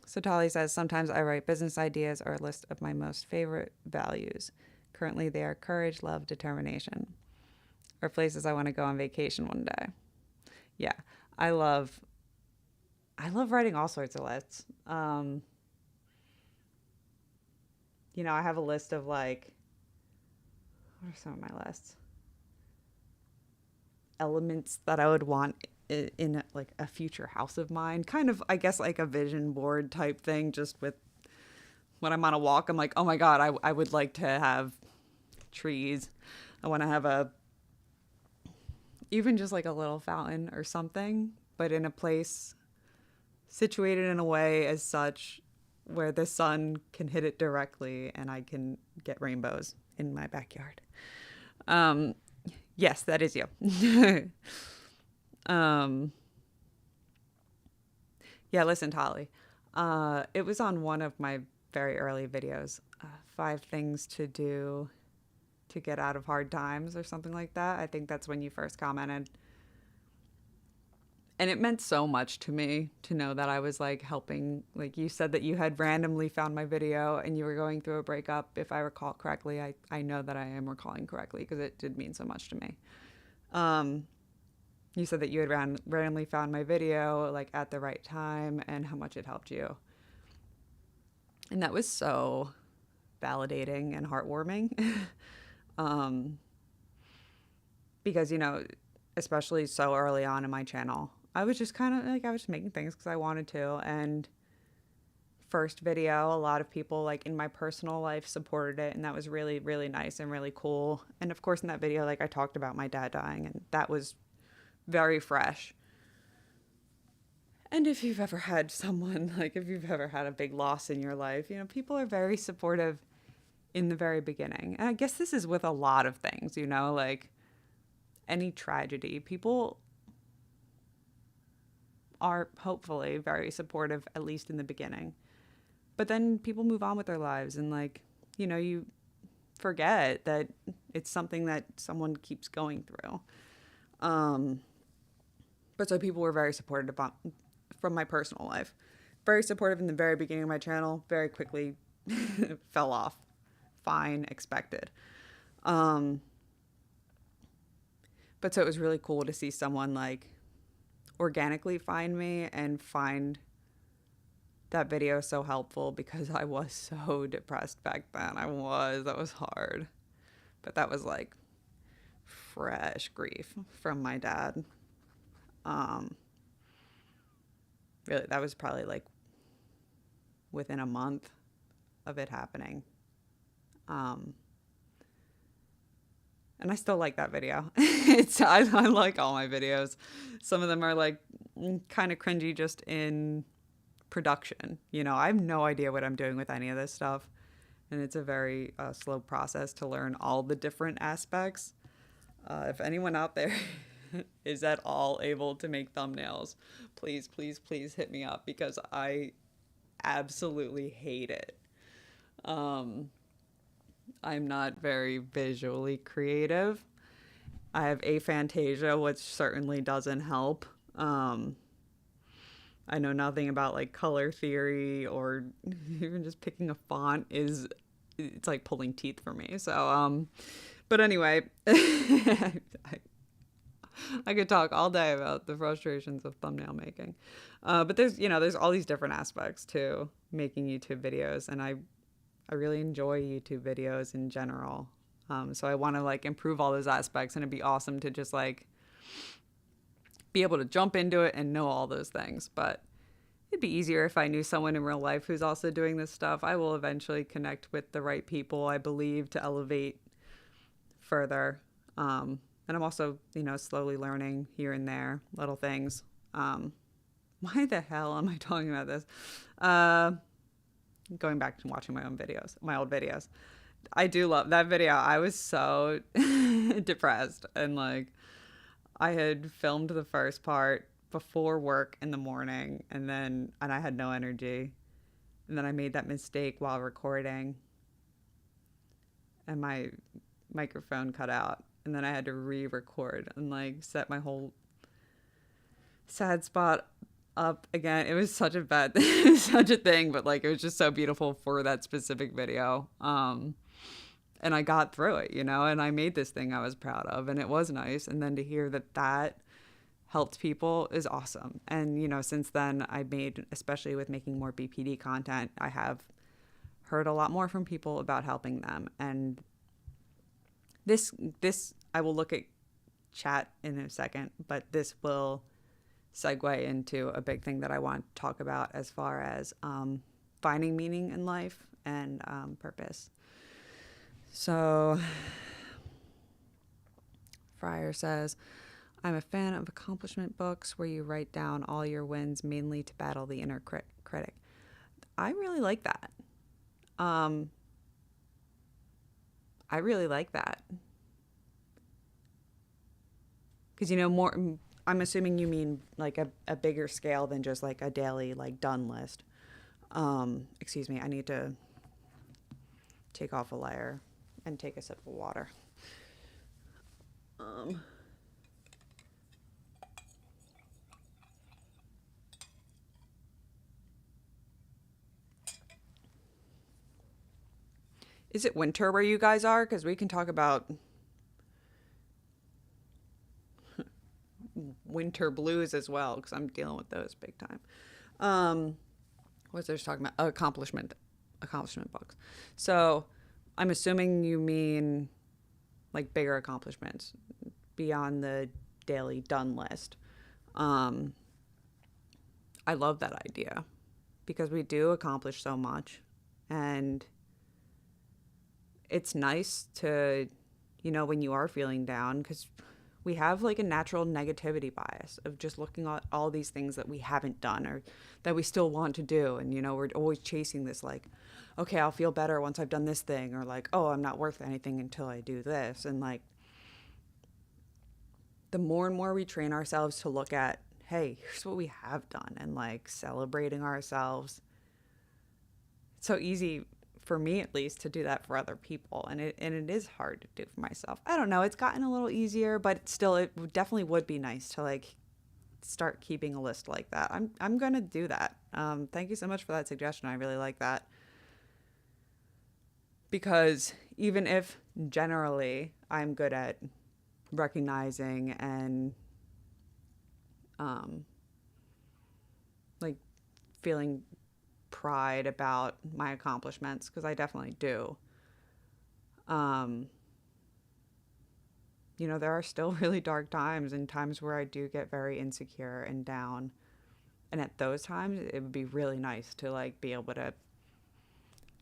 so Tali says, sometimes I write business ideas or a list of my most favorite values. Currently, they are courage, love, determination, or places I want to go on vacation one day. Yeah, I love writing all sorts of lists. I have a list of like, what are some of my lists? Elements that I would want in like a future house of mine, kind of, I guess, like a vision board type thing. Just with when I'm on a walk, I'm like, oh my god, I would like to have trees. I want to have even just like a little fountain or something, but in a place situated in a way as such where the sun can hit it directly and I can get rainbows in my backyard. Yes, that is you. Yeah, listen, Tali. It was on one of my very early videos, 5 things to do to get out of hard times or something like that. I think that's when you first commented. And it meant so much to me to know that I was like helping. Like, you said that you had randomly found my video and you were going through a breakup. If I recall correctly, I know that I am recalling correctly because it did mean so much to me. You said that you had randomly found my video like at the right time and how much it helped you. And that was so validating and heartwarming. Because, especially so early on in my channel, I was just kind of like, I was just making things because I wanted to. And first video, a lot of people like in my personal life supported it. And that was really, really nice and really cool. And of course, in that video, like I talked about my dad dying, and that was very fresh. And if you've ever had someone, like if you've ever had a big loss in your life, people are very supportive in the very beginning. And I guess this is with a lot of things, like any tragedy. People are hopefully very supportive, at least in the beginning. But then people move on with their lives and like, you forget that it's something that someone keeps going through. But so people were very supportive from my personal life. Very supportive in the very beginning of my channel, very quickly fell off. Fine, expected. But so it was really cool to see someone like organically find me and find that video so helpful, because I was so depressed back then. That was hard. But that was like fresh grief from my dad. Really, that was probably like within a month of it happening. And I still like that video. I like all my videos. Some of them are like kind of cringy just in production. I have no idea what I'm doing with any of this stuff. And it's a very slow process to learn all the different aspects. If anyone out there is at all able to make thumbnails, please, please, please hit me up, because I absolutely hate it. I'm not very visually creative. I have aphantasia, which certainly doesn't help. I know nothing about like color theory, or even just picking a font it's like pulling teeth for me. So, but anyway, I could talk all day about the frustrations of thumbnail making. But there's all these different aspects to making YouTube videos, and I really enjoy YouTube videos in general. So I want to like improve all those aspects, and it'd be awesome to just like be able to jump into it and know all those things. But it'd be easier if I knew someone in real life who's also doing this stuff. I will eventually connect with the right people, I believe, to elevate further. And I'm also, slowly learning here and there little things. Why the hell am I talking about this? Uh, Going back to watching my old videos. I do love that video. I was so depressed, and like I had filmed the first part before work in the morning, and I had no energy. And then I made that mistake while recording, and my microphone cut out, and then I had to re-record and like set my whole sad spot up again. It was such a bad it was such a thing, but like it was just so beautiful for that specific video. And I got through it, and I made this thing I was proud of, and it was nice. And then to hear that helped people is awesome. And since then I made, especially with making more BPD content, I have heard a lot more from people about helping them. And this I will look at chat in a second, but this will segue into a big thing that I want to talk about as far as finding meaning in life and purpose. So Fryer says, I'm a fan of accomplishment books where you write down all your wins, mainly to battle the inner critic. I really like that. I really like that. Because, more, I'm assuming you mean like a bigger scale than just like a daily like done list. Excuse me, I need to take off a layer and take a sip of water. Is it winter where you guys are? Because we can talk about winter blues as well, because I'm dealing with those big time. What was I just talking about? Accomplishment books. So I'm assuming you mean like bigger accomplishments beyond the daily done list. I love that idea because we do accomplish so much, and it's nice to, when you are feeling down, because we have like a natural negativity bias of just looking at all these things that we haven't done or that we still want to do. And, we're always chasing this like, okay, I'll feel better once I've done this thing, or like, oh, I'm not worth anything until I do this. And like, the more and more we train ourselves to look at, hey, here's what we have done, and like celebrating ourselves. It's so easy for me, at least, to do that for other people, and it is hard to do for myself. I don't know, it's gotten a little easier, but still, it definitely would be nice to like start keeping a list like that. I'm gonna do that. Thank you so much for that suggestion. I really like that, because even if generally I'm good at recognizing and like feeling pride about my accomplishments, because I definitely do. There are still really dark times and times where I do get very insecure and down. And at those times, it would be really nice to like be able to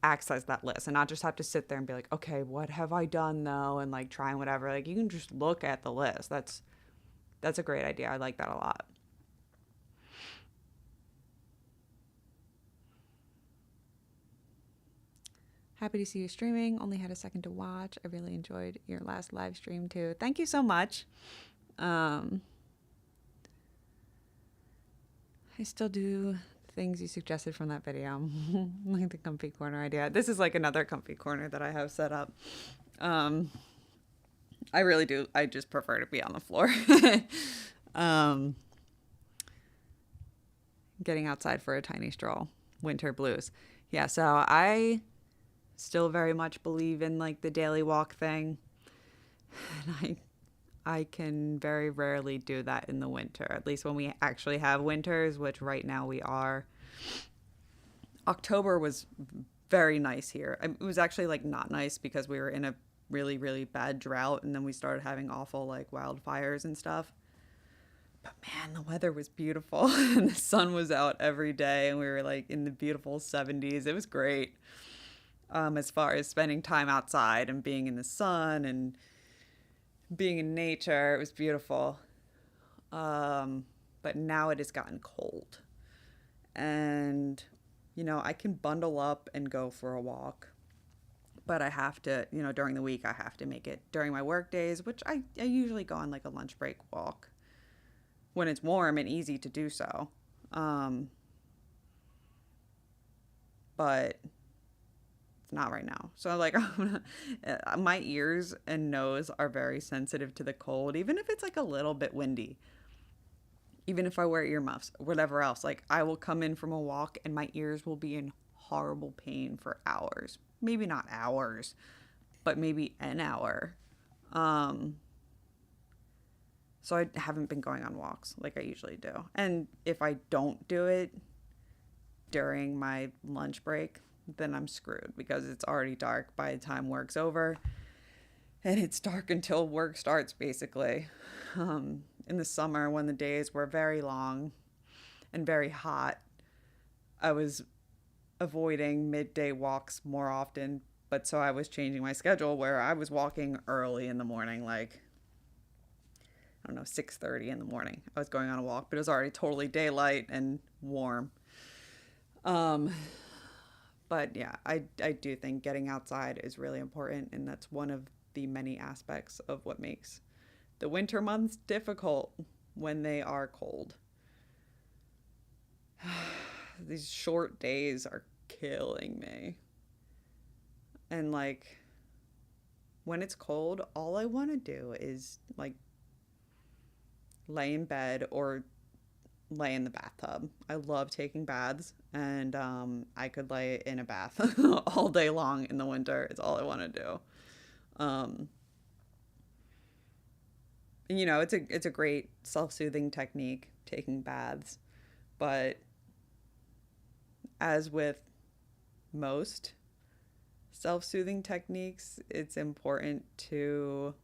access that list and not just have to sit there and be like, okay, what have I done though? And like trying whatever. Like you can just look at the list. That's a great idea. I like that a lot. Happy to see you streaming. Only had a second to watch. I really enjoyed your last live stream too. Thank you so much. I still do things you suggested from that video. Like the comfy corner idea. This is like another comfy corner that I have set up. I really do. I just prefer to be on the floor. Getting outside for a tiny stroll. Winter blues. Yeah, so I still very much believe in like the daily walk thing, and I can very rarely do that in the winter, at least when we actually have winters, which right now we are. October was very nice here. It was actually like not nice because we were in a really, really bad drought, and then we started having awful like wildfires and stuff. But man, the weather was beautiful and the sun was out every day, and we were like in the beautiful 70s. It was great. As far as spending time outside and being in the sun and being in nature, it was beautiful. But now it has gotten cold. And I can bundle up and go for a walk, but I have to, during the week, I have to make it during my work days, which I usually go on like a lunch break walk when it's warm and easy to do so. Um, but it's not right now. So like my ears and nose are very sensitive to the cold, even if it's like a little bit windy. Even if I wear earmuffs, whatever else, like I will come in from a walk and my ears will be in horrible pain for hours. Maybe not hours, but maybe an hour. Um, so I haven't been going on walks like I usually do. And if I don't do it during my lunch break, then I'm screwed because it's already dark by the time work's over. And it's dark until work starts, basically. In the summer, when the days were very long and very hot, I was avoiding midday walks more often. But so I was changing my schedule where I was walking early in the morning, like, I don't know, 6:30 in the morning. I was going on a walk, but it was already totally daylight and warm. Um, but yeah, I do think getting outside is really important, and that's one of the many aspects of what makes the winter months difficult when they are cold. These short days are killing me. And like when it's cold, all I want to do is like lay in bed or lay in the bathtub. I love taking baths, and I could lay in a bath all day long in the winter. It's all I want to do. Um, and, it's a great self-soothing technique, taking baths, but as with most self-soothing techniques, it's important to,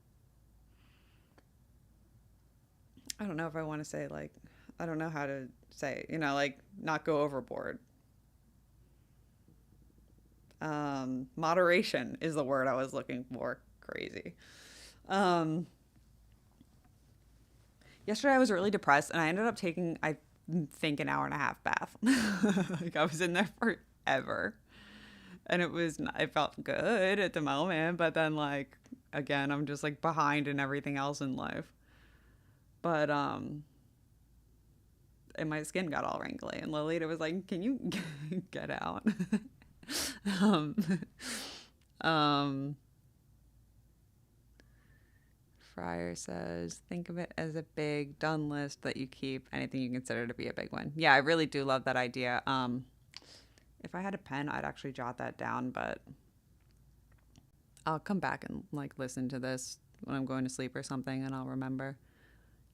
I don't know if I want to say, like, I don't know how to say, like, not go overboard. Moderation is the word I was looking for. Crazy. Um, Yesterday I was really depressed and I ended up taking, I think, an hour and a half bath. Like I was in there forever. And it felt good at the moment, but then like, again, I'm just like behind in everything else in life. But, and my skin got all wrinkly and Lolita was like, can you get out? um, um, Fryer says, think of it as a big done list that you keep anything you consider to be a big one. Yeah, I really do love that idea. If I had a pen, I'd actually jot that down, but I'll come back and like listen to this when I'm going to sleep or something and I'll remember.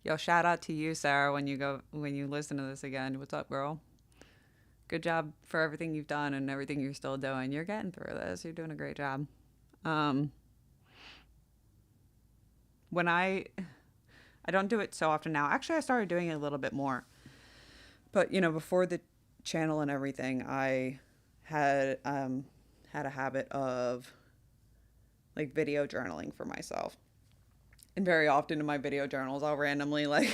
Yo, shout out to you, Sarah, when you listen to this again. What's up, girl? Good job for everything you've done and everything you're still doing. You're getting through this. You're doing a great job. When I don't do it so often now. Actually, I started doing it a little bit more. But, before the channel and everything, I had a habit of like video journaling for myself. And very often in my video journals, I'll randomly like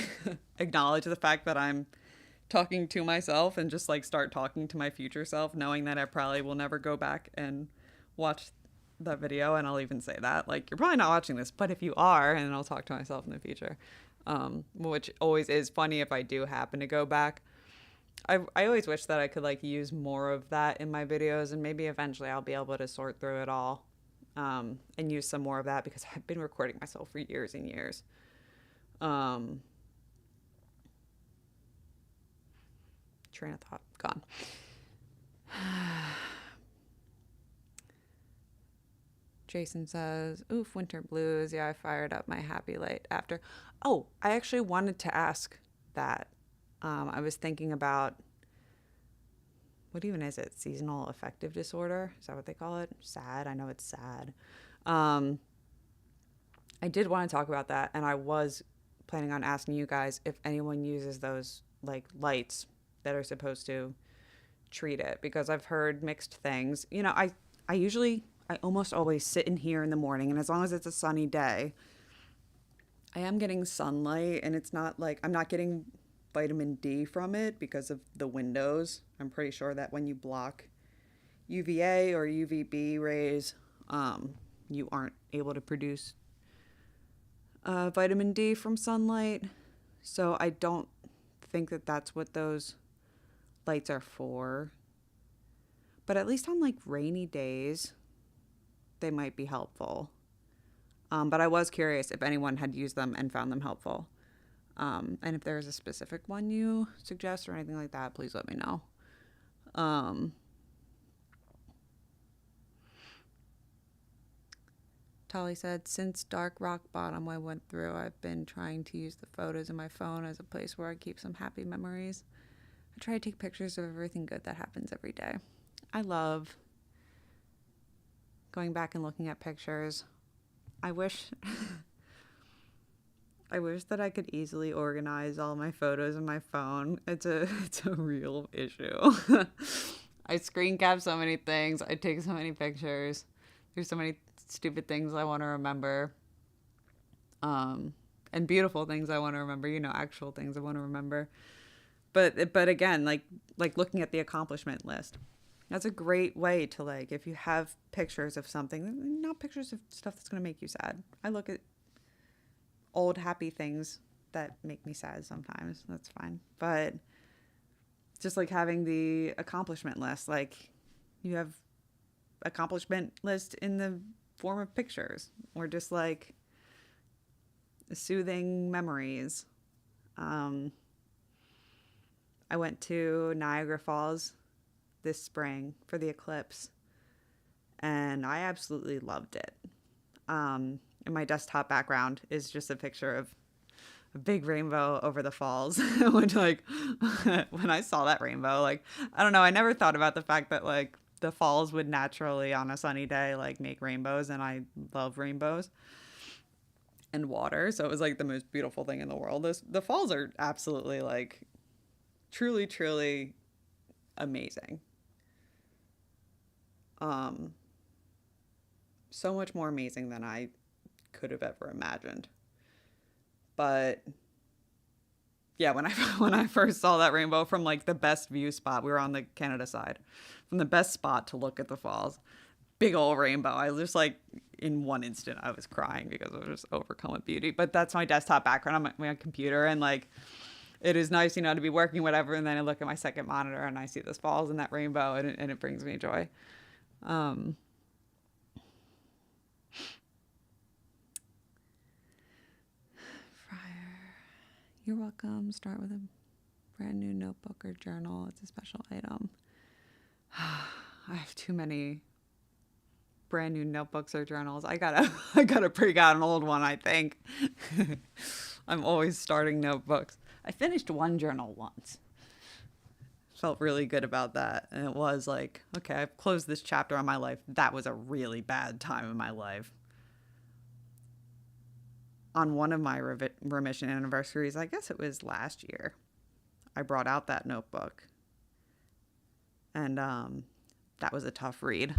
acknowledge the fact that I'm talking to myself and just like start talking to my future self, knowing that I probably will never go back and watch that video. And I'll even say that, like, you're probably not watching this, but if you are, and I'll talk to myself in the future, which always is funny if I do happen to go back. I always wish that I could like use more of that in my videos, and maybe eventually I'll be able to sort through it all, and use some more of that because I've been recording myself for years and years. Train of thought gone. Jason says, oof, winter blues. Yeah, I fired up my happy light after. Oh, I actually wanted to ask that. I was thinking about, what even is it? Seasonal affective disorder? Is that what they call it? SAD. I know it's SAD. I did want to talk about that, and I was planning on asking you guys if anyone uses those like lights that are supposed to treat it, because I've heard mixed things. I almost always sit in here in the morning, and as long as it's a sunny day, I am getting sunlight, and it's not like I'm not getting vitamin D from it because of the windows. I'm pretty sure that when you block UVA or UVB rays, you aren't able to produce vitamin D from sunlight. So I don't think that that's what those lights are for. But at least on like rainy days, they might be helpful. But I was curious if anyone had used them and found them helpful. And if there's a specific one you suggest or anything like that, please let me know. Tali said, since dark rock bottom I went through, I've been trying to use the photos in my phone as a place where I keep some happy memories. I try to take pictures of everything good that happens every day. I love going back and looking at pictures. I wish that I could easily organize all my photos in my phone. It's a real issue. I screen cap so many things. I take so many pictures. There's so many stupid things I want to remember. And beautiful things I want to remember, actual things I want to remember. But again, like looking at the accomplishment list. That's a great way to, like, if you have pictures of something, not pictures of stuff that's going to make you sad. I look at old happy things that make me sad sometimes. That's fine. But just like having the accomplishment list, like you have accomplishment list in the form of pictures or just like soothing memories. I went to Niagara Falls this spring for the eclipse and I absolutely loved it. And my desktop background is just a picture of a big rainbow over the falls. Which, like, when I saw that rainbow, like, I don't know, I never thought about the fact that, like, the falls would naturally, on a sunny day, like, make rainbows, and I love rainbows and water, so it was, like, the most beautiful thing in the world. The falls are absolutely, like, truly, truly amazing. So much more amazing than I could have ever imagined. But yeah, when I first saw that rainbow from like the best view spot, we were on the Canada side, from the best spot to look at the falls, big old rainbow. I was just like, in one instant, I was crying because I was just overcome with beauty. But that's my desktop background on my computer, and like, it is nice, to be working whatever. And then I look at my second monitor and I see this falls and that rainbow, and it brings me joy. You're welcome. Start with a brand new notebook or journal. It's a special item. I have too many brand new notebooks or journals. I gotta break out an old one, I think. I'm always starting notebooks. I finished one journal once. Felt really good about that. And it was like, okay, I've closed this chapter on my life. That was a really bad time in my life. On one of my remission anniversaries, I guess it was last year, I brought out that notebook. And that was a tough read.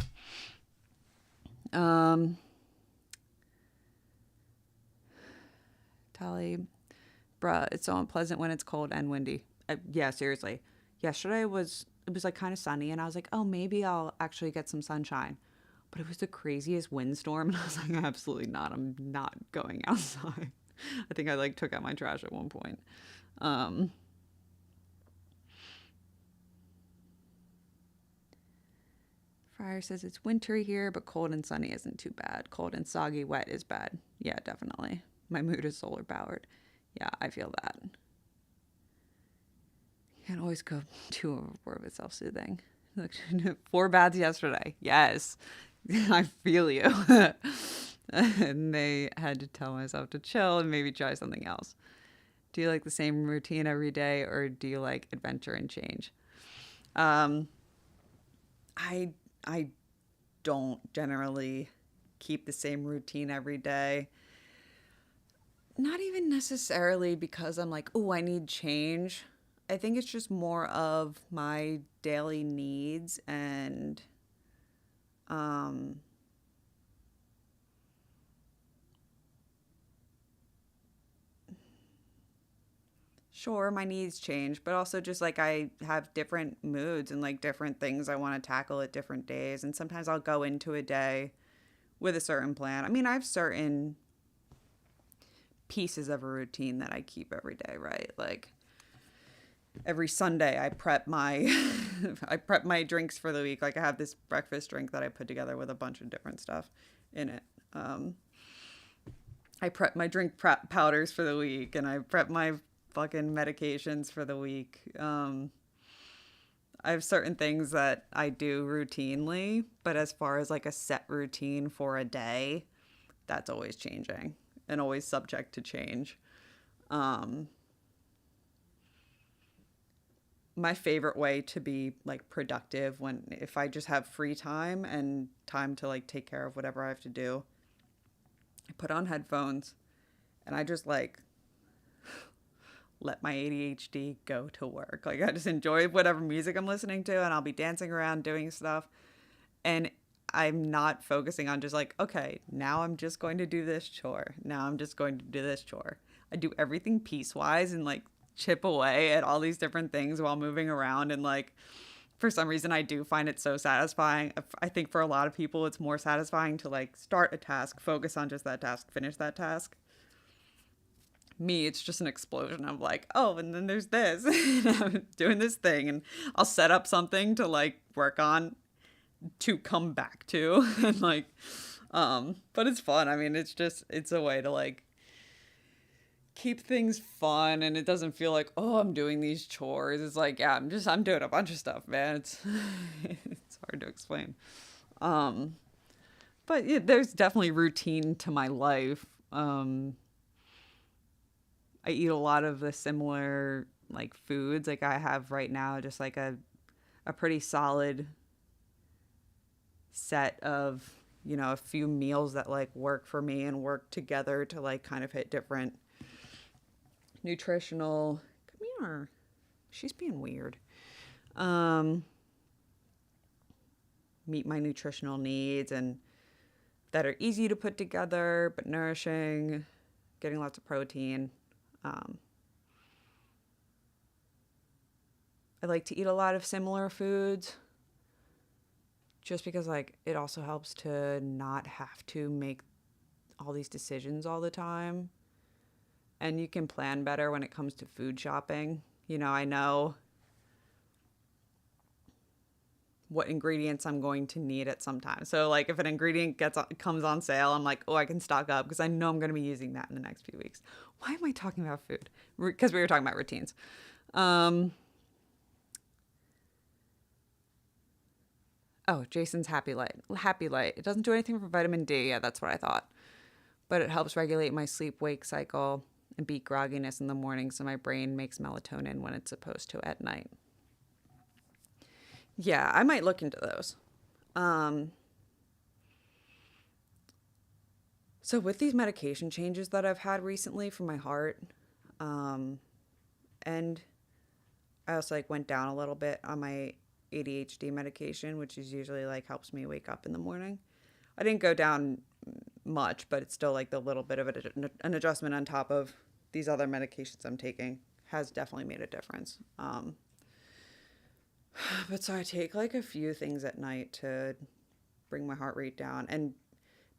Tali, bruh, it's so unpleasant when it's cold and windy. Yeah, seriously. Yesterday it was like kind of sunny, and I was like, oh, maybe I'll actually get some sunshine. But it was the craziest windstorm, and I was like, absolutely not. I'm not going outside. I think I like took out my trash at one point. Fryer says it's wintry here, but cold and sunny isn't too bad. Cold and soggy wet is bad. Yeah, definitely. My mood is solar powered. Yeah, I feel that. Can't always go too overboard with self-soothing. 4 baths yesterday. Yes. I feel you. And they had to tell myself to chill and maybe try something else. Do you like the same routine every day, or do you like adventure and change? I don't generally keep the same routine every day. Not even necessarily because I'm like, oh, I need change. I think it's just more of my daily needs and Sure, my needs change, but also just like I have different moods and like different things I want to tackle at different days. And sometimes I'll go into a day with a certain plan. I mean, I have certain pieces of a routine that I keep every day, right? Like every Sunday I prep my I prep my drinks for the week. Like I have this breakfast drink that I put together with a bunch of different stuff in it. I prep my drink prep powders for the week, and I prep my fucking medications for the week. I have certain things that I do routinely, but as far as like a set routine for a day, that's always changing and always subject to change. Um, my favorite way to be like productive when if I just have free time and time to like take care of whatever I have to do, I put on headphones and I just like let my ADHD go to work. Like I just enjoy whatever music I'm listening to and I'll be dancing around doing stuff. And I'm not focusing on just like, okay, now I'm just going to do this chore. Now I'm just going to do this chore. I do everything piecewise and like chip away at all these different things while moving around. And like, for some reason, I do find it so satisfying. I think for a lot of people, it's more satisfying to like start a task, focus on just that task, finish that task. Me, it's just an explosion of like, oh, and then there's this. And I'm doing this thing, and I'll set up something to like work on to come back to. And like, but it's fun. I mean, it's a way to like keep things fun, and it doesn't feel like, oh, I'm doing these chores. It's like, yeah, I'm doing a bunch of stuff, man. It's it's hard to explain. Um, but yeah, there's definitely routine to my life. I eat a lot of the similar like foods like I have right now, just like a pretty solid set of, a few meals that like work for me and work together to like kind of hit different nutritional, come here, she's being weird, um meet my nutritional needs and that are easy to put together but nourishing, getting lots of protein. um I like to eat a lot of similar foods just because like it also helps to not have to make all these decisions all the time, and you can plan better when it comes to food shopping. I know what ingredients I'm going to need at some time. So like if an ingredient comes on sale, I'm like, oh, I can stock up because I know I'm going to be using that in the next few weeks. Why am I talking about food? Because we were talking about routines. Oh, Jason's Happy Light. Happy Light. It doesn't do anything for vitamin D. Yeah, that's what I thought. But it helps regulate my sleep-wake cycle and beat grogginess in the morning, so my brain makes melatonin when it's supposed to at night. Yeah, I might look into those. Um, so with these medication changes that I've had recently for my heart, um, and I also like went down a little bit on my ADHD medication, which is usually like helps me wake up in the morning. I didn't go down much, but it's still like the little bit of an adjustment on top of these other medications I'm taking has definitely made a difference. But so I take like a few things at night to bring my heart rate down. And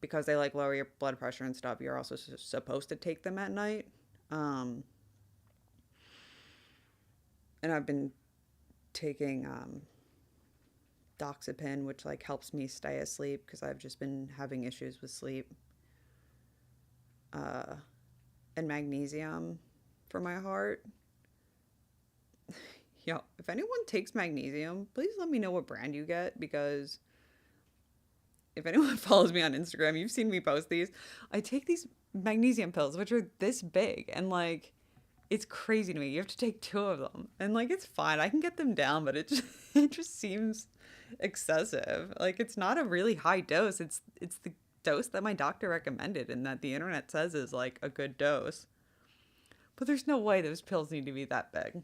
because they like lower your blood pressure and stuff, you're also supposed to take them at night. Um, and I've been taking doxepin, which like helps me stay asleep because I've just been having issues with sleep. Uh, and magnesium for my heart. Yo, if anyone takes magnesium, please let me know what brand you get, because if anyone follows me on Instagram, you've seen me post these. I take these magnesium pills, which are this big, and like, it's crazy to me. You have to take two of them, and like, it's fine. I can get them down, but it just seems excessive. Like, it's not a really high dose. It's the dose that my doctor recommended and that the internet says is like a good dose. But there's no way those pills need to be that big.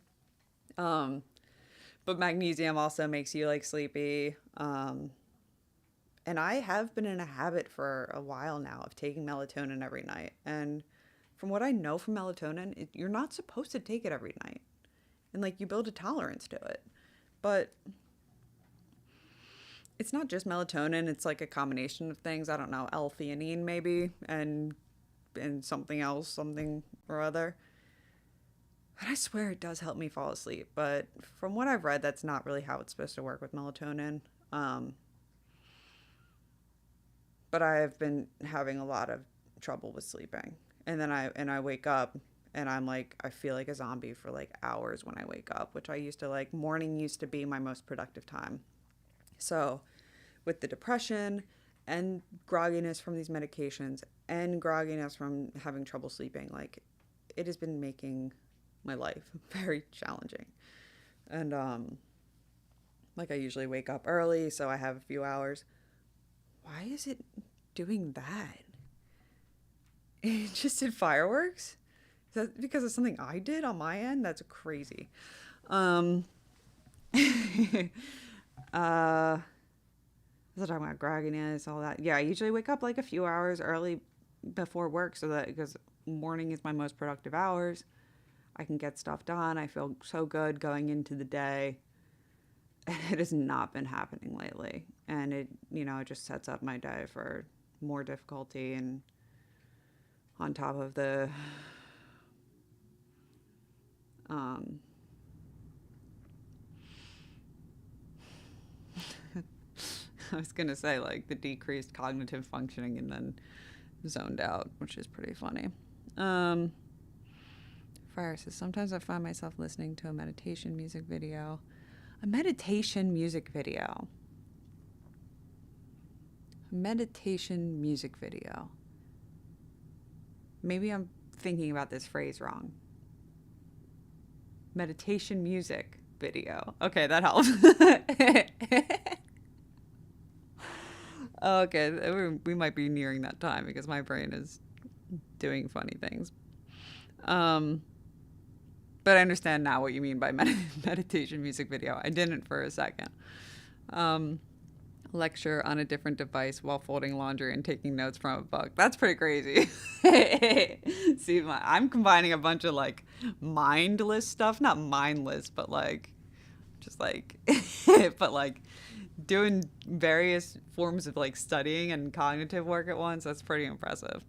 Um, but magnesium also makes you like sleepy. And I have been in a habit for a while now of taking melatonin every night. And from what I know from melatonin, you're not supposed to take it every night. And like you build a tolerance to it. But it's not just melatonin, it's like a combination of things. I don't know, L-theanine maybe, and something else, something or other. But I swear it does help me fall asleep. But from what I've read, that's not really how it's supposed to work with melatonin. But I have been having a lot of trouble with sleeping. And then I wake up and I'm like, I feel like a zombie for like hours when I wake up, which I used to like. Morning used to be my most productive time. So with the depression and grogginess from these medications and grogginess from having trouble sleeping, like it has been making my life very challenging. And like I usually wake up early, so I have a few hours. Why is it doing that? It just did fireworks? Is that because of something I did on my end? That's crazy. Uh, I was talking about grogginess, all that. Yeah, I usually wake up like a few hours early before work so that because morning is my most productive hours. I can get stuff done. I feel so good going into the day. And it has not been happening lately. And it, it just sets up my day for more difficulty and on top of the I was going to say like the decreased cognitive functioning and then zoned out, which is pretty funny. Fire says, sometimes I find myself listening to a meditation music video. A meditation music video. A meditation music video. Maybe I'm thinking about this phrase wrong. Meditation music video. Okay, that helps. Okay, we might be nearing that time because my brain is doing funny things. But I understand now what you mean by meditation music video. I didn't for a second. Lecture on a different device while folding laundry and taking notes from a book. That's pretty crazy. See, I'm combining a bunch of like mindless stuff. Not mindless, but like, just like, but like doing various forms of like studying and cognitive work at once. That's pretty impressive.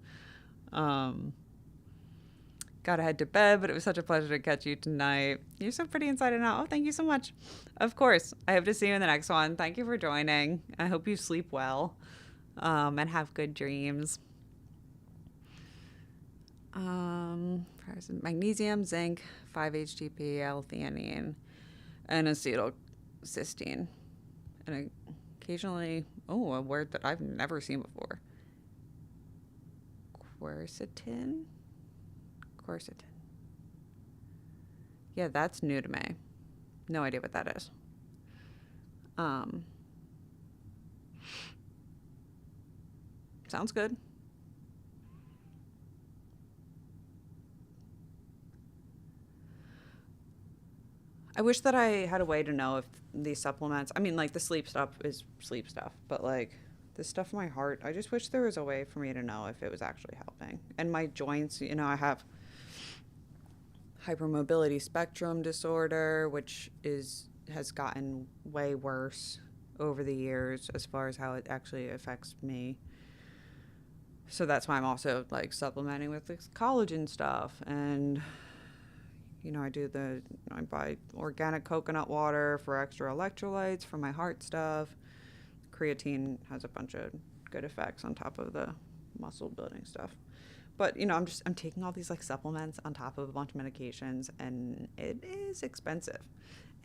Gotta head to bed, but it was such a pleasure to catch you tonight. You're so pretty inside and out. Oh, thank you so much. Of course. I hope to see you in the next one. Thank you for joining. I hope you sleep well and have good dreams. Magnesium, zinc, 5-HTP, L-theanine, and acetylcysteine. And occasionally, a word that I've never seen before. Quercetin? Quercetin. Yeah, that's new to me. No idea what that is. Sounds good. I wish that I had a way to know if these supplements, I mean, like the sleep stuff is sleep stuff, but like this stuff in my heart, I just wish there was a way for me to know if it was actually helping. And my joints, I have hypermobility spectrum disorder, which has gotten way worse over the years as far as how it actually affects me. So that's why I'm also like supplementing with this collagen stuff. And I buy organic coconut water for extra electrolytes for my heart stuff. Creatine has a bunch of good effects on top of the muscle building stuff. But, I'm taking all these like supplements on top of a bunch of medications, and it is expensive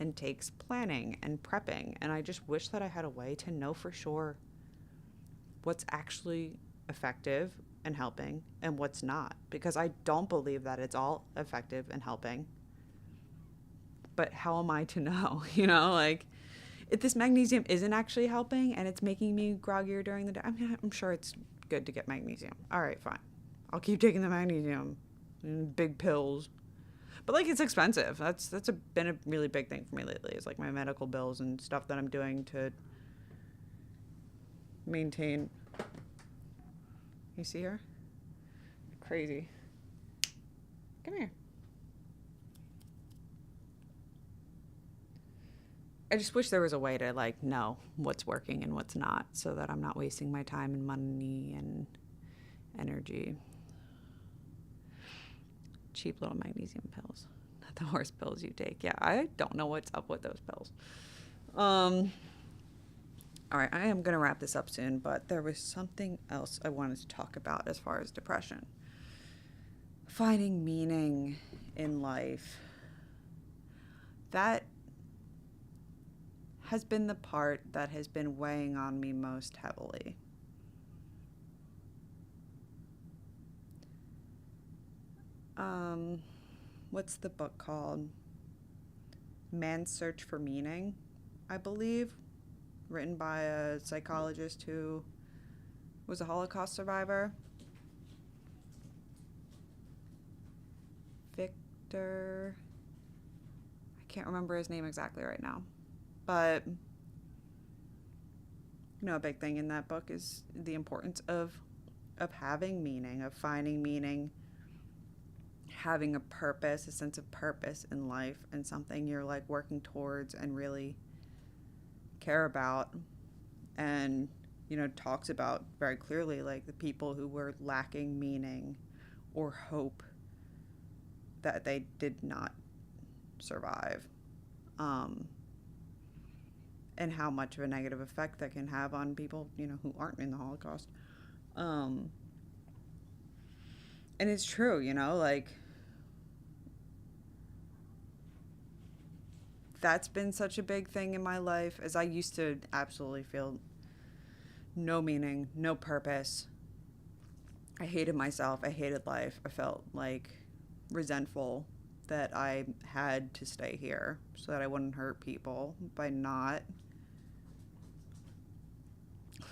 and takes planning and prepping. And I just wish that I had a way to know for sure what's actually effective and helping and what's not, because I don't believe that it's all effective and helping. But how am I to know? Like if this magnesium isn't actually helping and it's making me groggier during the day, I mean, I'm sure it's good to get magnesium. All right, fine. I'll keep taking the magnesium in big pills. But like it's expensive. That's been a really big thing for me lately. Is like my medical bills and stuff that I'm doing to maintain. You see her? Crazy. Come here. I just wish there was a way to like know what's working and what's not, so that I'm not wasting my time and money and energy. Cheap little magnesium pills. Not the worst pills you take. Yeah, I don't know what's up with those pills. All right, I am going to wrap this up soon, but there was something else I wanted to talk about as far as depression. Finding meaning in life. That has been the part that has been weighing on me most heavily. What's the book called? Man's Search for Meaning, I believe, written by a psychologist who was a Holocaust survivor. Victor, I can't remember his name exactly right now, but a big thing in that book is the importance of having meaning, of finding meaning, having a purpose, a sense of purpose in life, and something you're like working towards and really care about. And talks about very clearly like the people who were lacking meaning or hope, that they did not survive, and how much of a negative effect that can have on people who aren't in the Holocaust. And it's true, like that's been such a big thing in my life, as I used to absolutely feel no meaning, no purpose. I hated myself. I hated life. I felt like resentful that I had to stay here so that I wouldn't hurt people by not.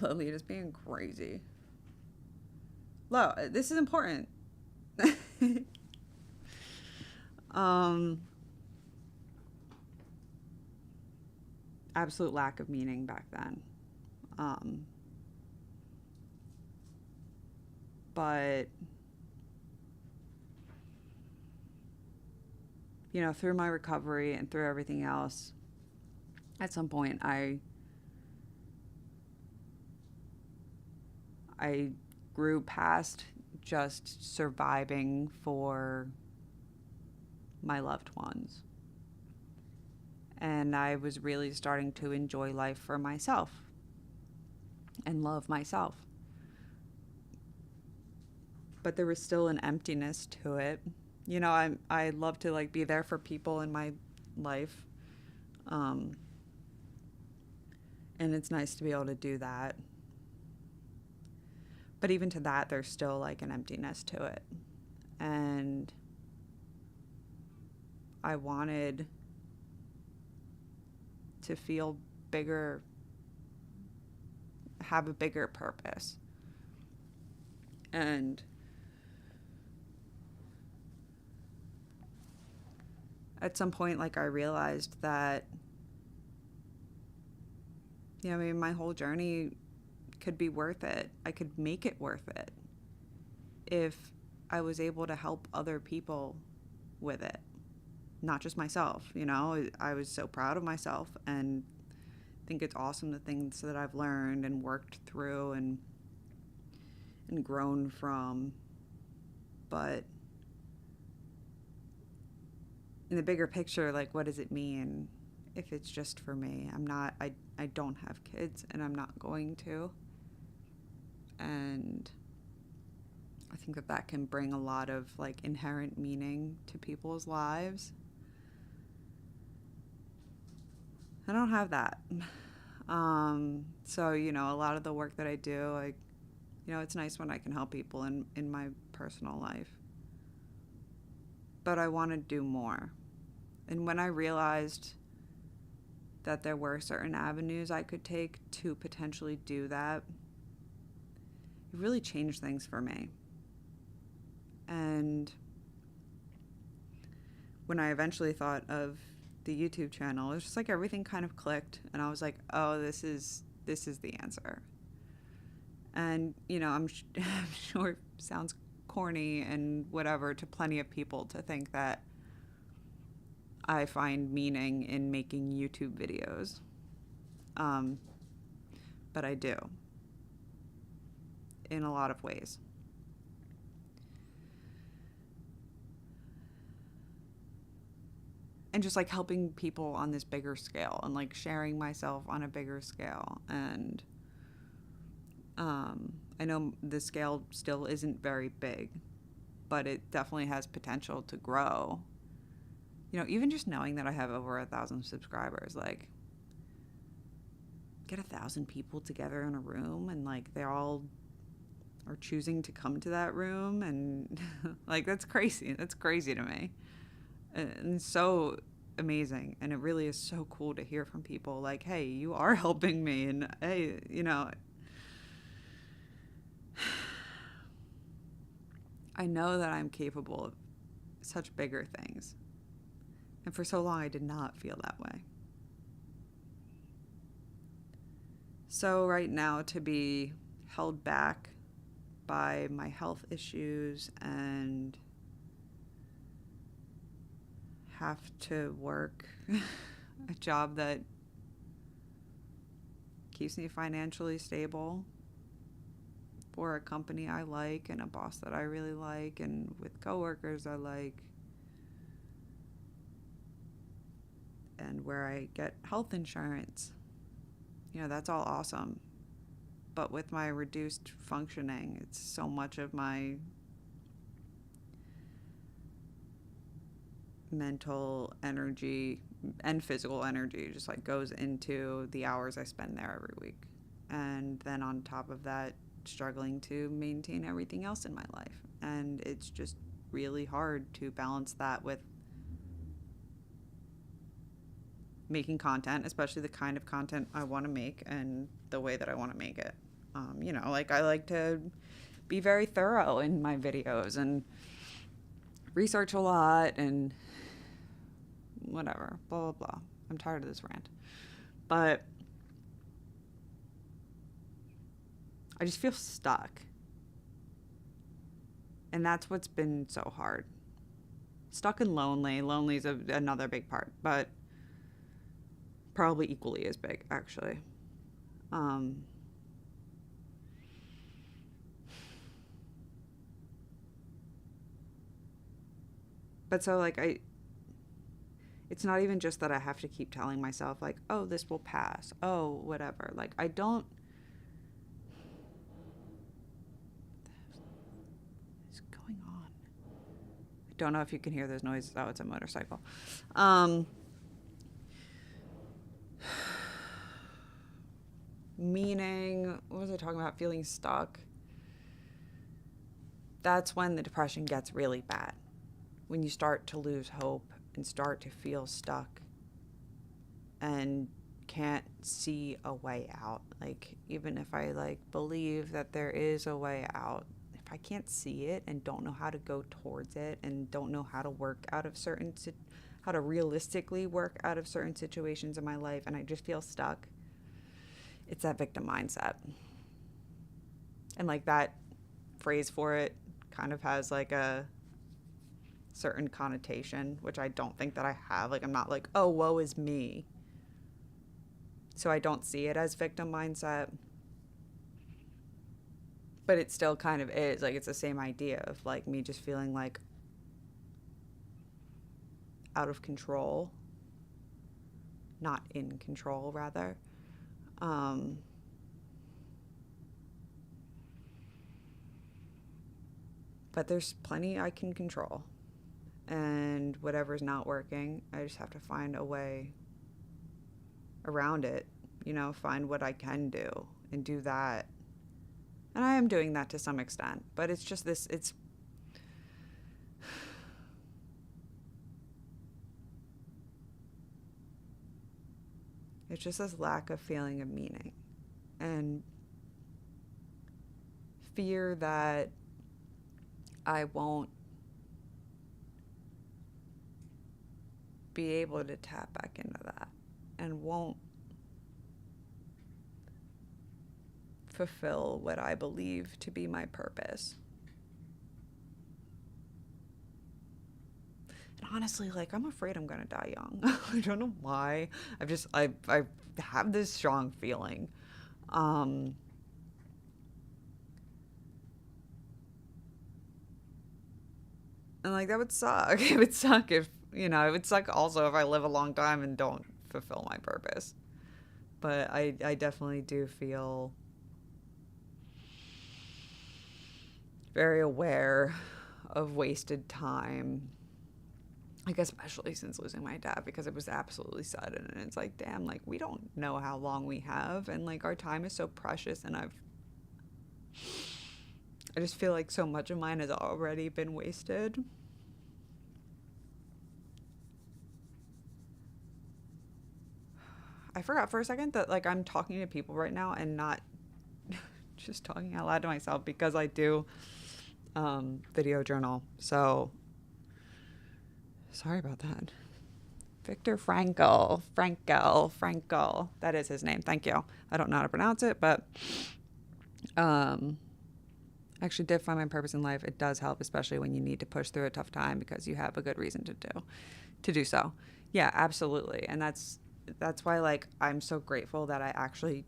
Lolita's being crazy. Lo, this is important. Absolute lack of meaning back then. But through my recovery and through everything else, at some point I grew past just surviving for my loved ones. And I was really starting to enjoy life for myself and love myself. But there was still an emptiness to it. I love to like be there for people in my life. And it's nice to be able to do that. But even to that, there's still like an emptiness to it. And I wanted to feel bigger, have a bigger purpose. And at some point, like, I realized that, my whole journey could be worth it. I could make it worth it if I was able to help other people with it, not just myself. I was so proud of myself and think it's awesome the things that I've learned and worked through and grown from. But in the bigger picture, like, what does it mean if it's just for me? I don't have kids, and I'm not going to. And I think that can bring a lot of like inherent meaning to people's lives. I don't have that. So, a lot of the work that I do, it's nice when I can help people in my personal life. But I want to do more. And when I realized that there were certain avenues I could take to potentially do that, it really changed things for me. And when I eventually thought of the YouTube channel, it was just like everything kind of clicked, and I was like, oh, this is the answer. And I'm sure it sounds corny and whatever to plenty of people to think that I find meaning in making YouTube videos. But I do. In a lot of ways. And just like helping people on this bigger scale and like sharing myself on a bigger scale. And I know the scale still isn't very big, but it definitely has potential to grow. You know, even just knowing that I have over 1,000 subscribers, like, get 1,000 people together in a room and like they all are choosing to come to that room, and like that's crazy. That's crazy to me. And so amazing, and it really is so cool to hear from people like, hey, you are helping me, and hey, you know, I know that I'm capable of such bigger things, and for so long I did not feel that way. So right now, to be held back by my health issues and have to work a job that keeps me financially stable for a company I like and a boss that I really like and with coworkers I like, and where I get health insurance. You know, that's all awesome. But with my reduced functioning, it's so much of my mental energy and physical energy just like goes into the hours I spend there every week. And then on top of that, struggling to maintain everything else in my life. And it's just really hard to balance that with making content, especially the kind of content I want to make and the way that I want to make it. You know, like I like to be very thorough in my videos and research a lot and whatever, blah, blah, blah. I'm tired of this rant. But I just feel stuck. And that's what's been so hard. Stuck and lonely. Lonely is another big part, but probably equally as big, actually. But so, like, it's not even just that I have to keep telling myself, like, oh, this will pass. Oh, whatever. Like, I don't. What is going on? I don't know if you can hear those noises. Oh, it's a motorcycle. Meaning, what was I talking about? Feeling stuck. That's when the depression gets really bad. When you start to lose hope and start to feel stuck and can't see a way out. Like, even if I like believe that there is a way out, if I can't see it and don't know how to go towards it and don't know how to work out of how to realistically work out of certain situations in my life, and I just feel stuck, it's that victim mindset. And like that phrase for it kind of has like a certain connotation, which I don't think that I have. Like, I'm not like, oh, woe is me. So I don't see it as victim mindset. But it still kind of is. Like, it's the same idea of like me just feeling like out of control. Not in control, rather. But there's plenty I can control. And whatever's not working, I just have to find a way around it, you know, find what I can do and do that. And I am doing that to some extent, but it's just this, it's just this lack of feeling of meaning and fear that I won't be able to tap back into that and won't fulfill what I believe to be my purpose. honestly, like, I'm afraid I'm gonna die young. I don't know why. I have this strong feeling. Um, and like that would suck. It would suck if, it would suck also if I live a long time and don't fulfill my purpose. But I definitely do feel very aware of wasted time. Like, especially since losing my dad, because it was absolutely sudden. And it's like, damn, like, we don't know how long we have. And like, our time is so precious. And I just feel like so much of mine has already been wasted. I forgot for a second that like I'm talking to people right now and not just talking out loud to myself, because I do video journal. So sorry about that. Victor Frankl. That is his name. Thank you. I don't know how to pronounce it, but I actually did find my purpose in life. It does help, especially when you need to push through a tough time because you have a good reason to do so. Yeah, absolutely. And that's why like I'm so grateful that I actually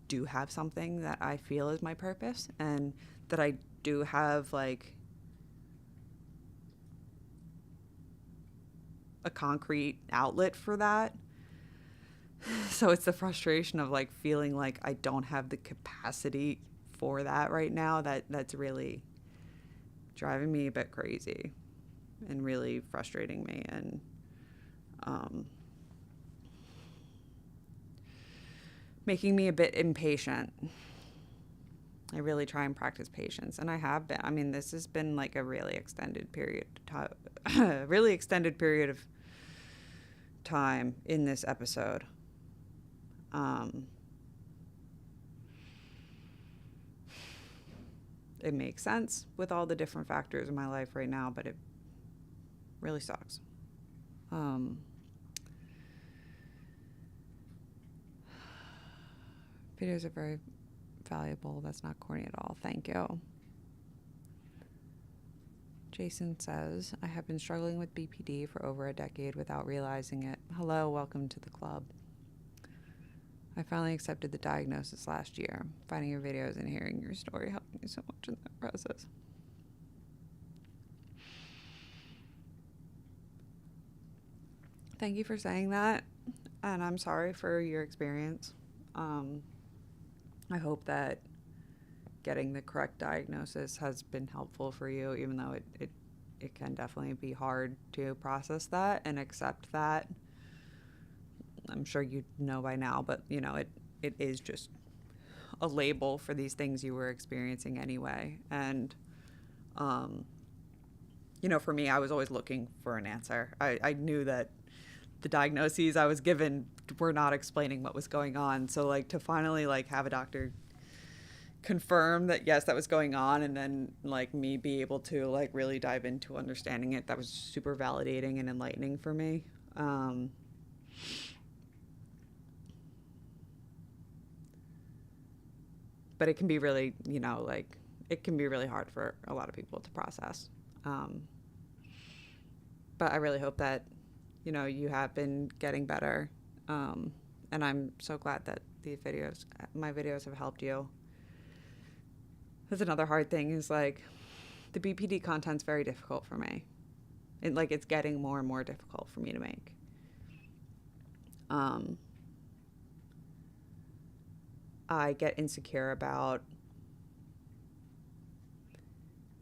do have something that I feel is my purpose, and that I do have like a concrete outlet for that. So it's the frustration of like feeling like I don't have the capacity for that right now that's really driving me a bit crazy and really frustrating me, and um, making me a bit impatient. I really try and practice patience, and I have been. I mean, this has been like a really extended period really extended period of time in this episode. It makes sense with all the different factors in my life right now, but it really sucks. Videos are very valuable. That's not corny at all. Thank you. Jason says, I have been struggling with BPD for over a decade without realizing it. Hello, welcome to the club. I finally accepted the diagnosis last year. Finding your videos and hearing your story helped me so much in that process. Thank you for saying that, and I'm sorry for your experience. I hope that getting the correct diagnosis has been helpful for you, even though it can definitely be hard to process that and accept that. I'm sure you know by now, but it is just a label for these things you were experiencing anyway. And for me, I was always looking for an answer. I knew that the diagnoses I was given were not explaining what was going on. So like to finally like have a doctor confirm that yes, that was going on, and then like me be able to like really dive into understanding it, that was super validating and enlightening for me. But it can be really, it can be really hard for a lot of people to process. But I really hope that you have been getting better, and I'm so glad that my videos have helped you. That's another hard thing, is like the BPD content's very difficult for me. It's getting more and more difficult for me to make. I get insecure about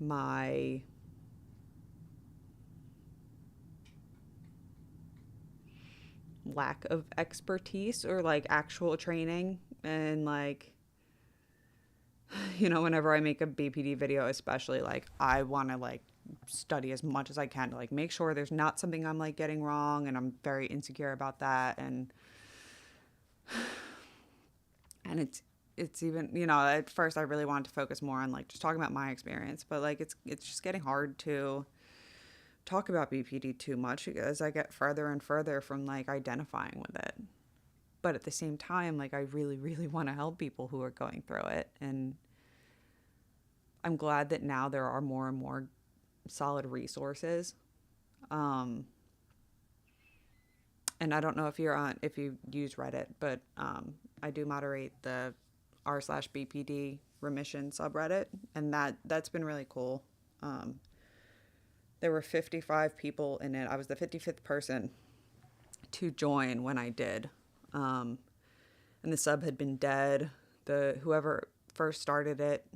my lack of expertise or like actual training, and like whenever I make a BPD video, especially, like I want to like study as much as I can to like make sure there's not something I'm like getting wrong, and I'm very insecure about that. And it's even, at first I really wanted to focus more on like just talking about my experience, but like it's just getting hard to talk about BPD too much as I get further and further from like identifying with it. But at the same time, like I really, really want to help people who are going through it. And I'm glad that now there are more and more solid resources. and I don't know if if you use Reddit, but I do moderate the r/BPD remission subreddit, and that's been really cool. There were 55 people in it. I was the 55th person to join when I did. And the sub had been dead. Whoever first started it,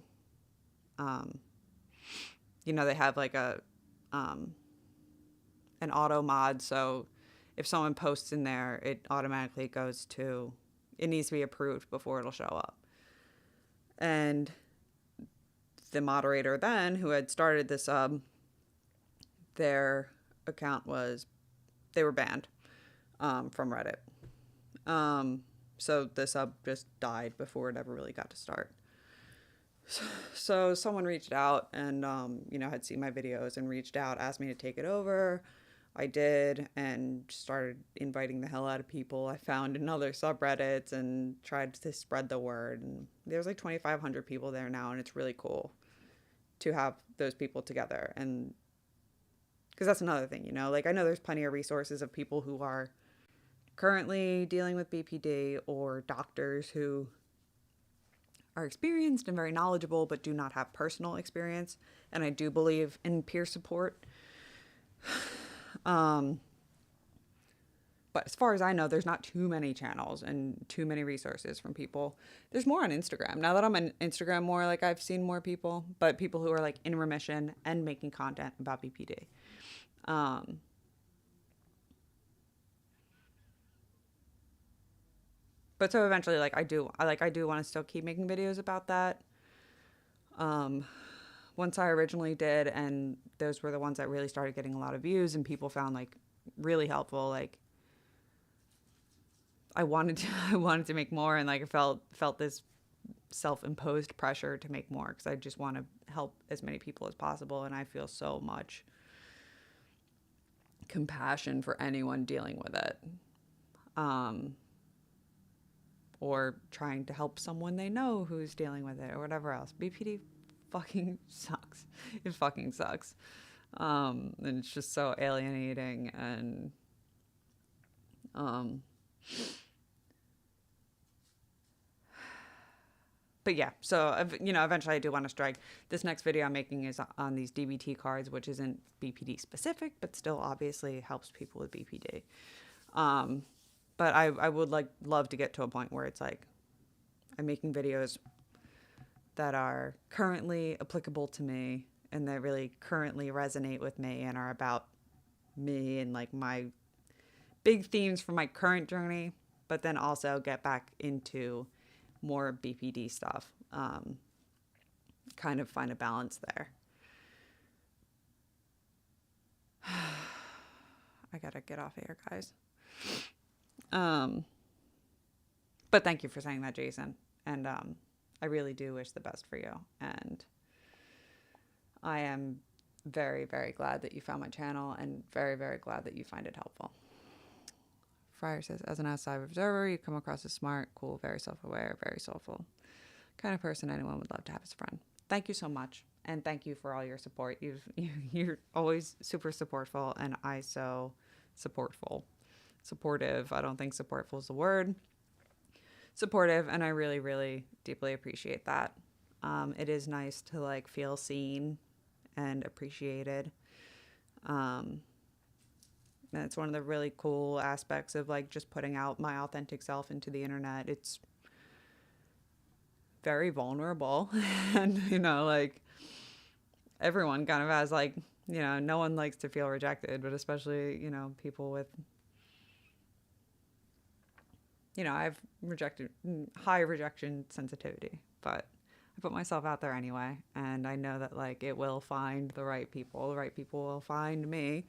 they have like an auto mod. So if someone posts in there, it automatically it needs to be approved before it'll show up. And the moderator then, who had started the sub, their account they were banned from Reddit. So the sub just died before it ever really got to start. So someone reached out and, had seen my videos and reached out, asked me to take it over. I did, and started inviting the hell out of people. I found in other subreddits and tried to spread the word. And there's like 2,500 people there now, and it's really cool to have those people together. And because that's another thing, like I know there's plenty of resources of people who are currently dealing with BPD, or doctors who are experienced and very knowledgeable but do not have personal experience. And I do believe in peer support. But as far as I know, there's not too many channels and too many resources from people. There's more on Instagram. Now that I'm on Instagram more, like I've seen more people, but people who are like in remission and making content about BPD. But so eventually, like I do want to still keep making videos about that. Once I originally did, and those were the ones that really started getting a lot of views and people found like really helpful. Like I wanted to make more, and like I felt this self-imposed pressure to make more because I just want to help as many people as possible, and I feel so much compassion for anyone dealing with it. Or trying to help someone they know who's dealing with it or whatever else. BPD fucking sucks. It fucking sucks. And it's just so alienating and but yeah, so eventually I do want to strike. This next video I'm making is on these DBT cards, which isn't BPD specific, but still obviously helps people with BPD. But I would love to get to a point where it's like I'm making videos that are currently applicable to me and that really currently resonate with me and are about me and like my big themes from my current journey, but then also get back into more BPD stuff. Kind of find a balance there. I gotta get off here, guys. But thank you for saying that, Jason. And I really do wish the best for you. And I am very, very glad that you found my channel and very, very glad that you find it helpful. Fryer says, as an outside observer, you come across as smart, cool, very self-aware, very soulful. Kind of person anyone would love to have as a friend. Thank you so much. And thank you for all your support. You're always super supportful, and I so supportive. I don't think supportful is the word. Supportive, and I really, really deeply appreciate that. It is nice to like feel seen and appreciated. And it's one of the really cool aspects of like just putting out my authentic self into the internet. It's very vulnerable and like everyone kind of has like, no one likes to feel rejected, but especially, people with, I have high rejection sensitivity, but I put myself out there anyway. And I know that like it will find the right people. The right people will find me.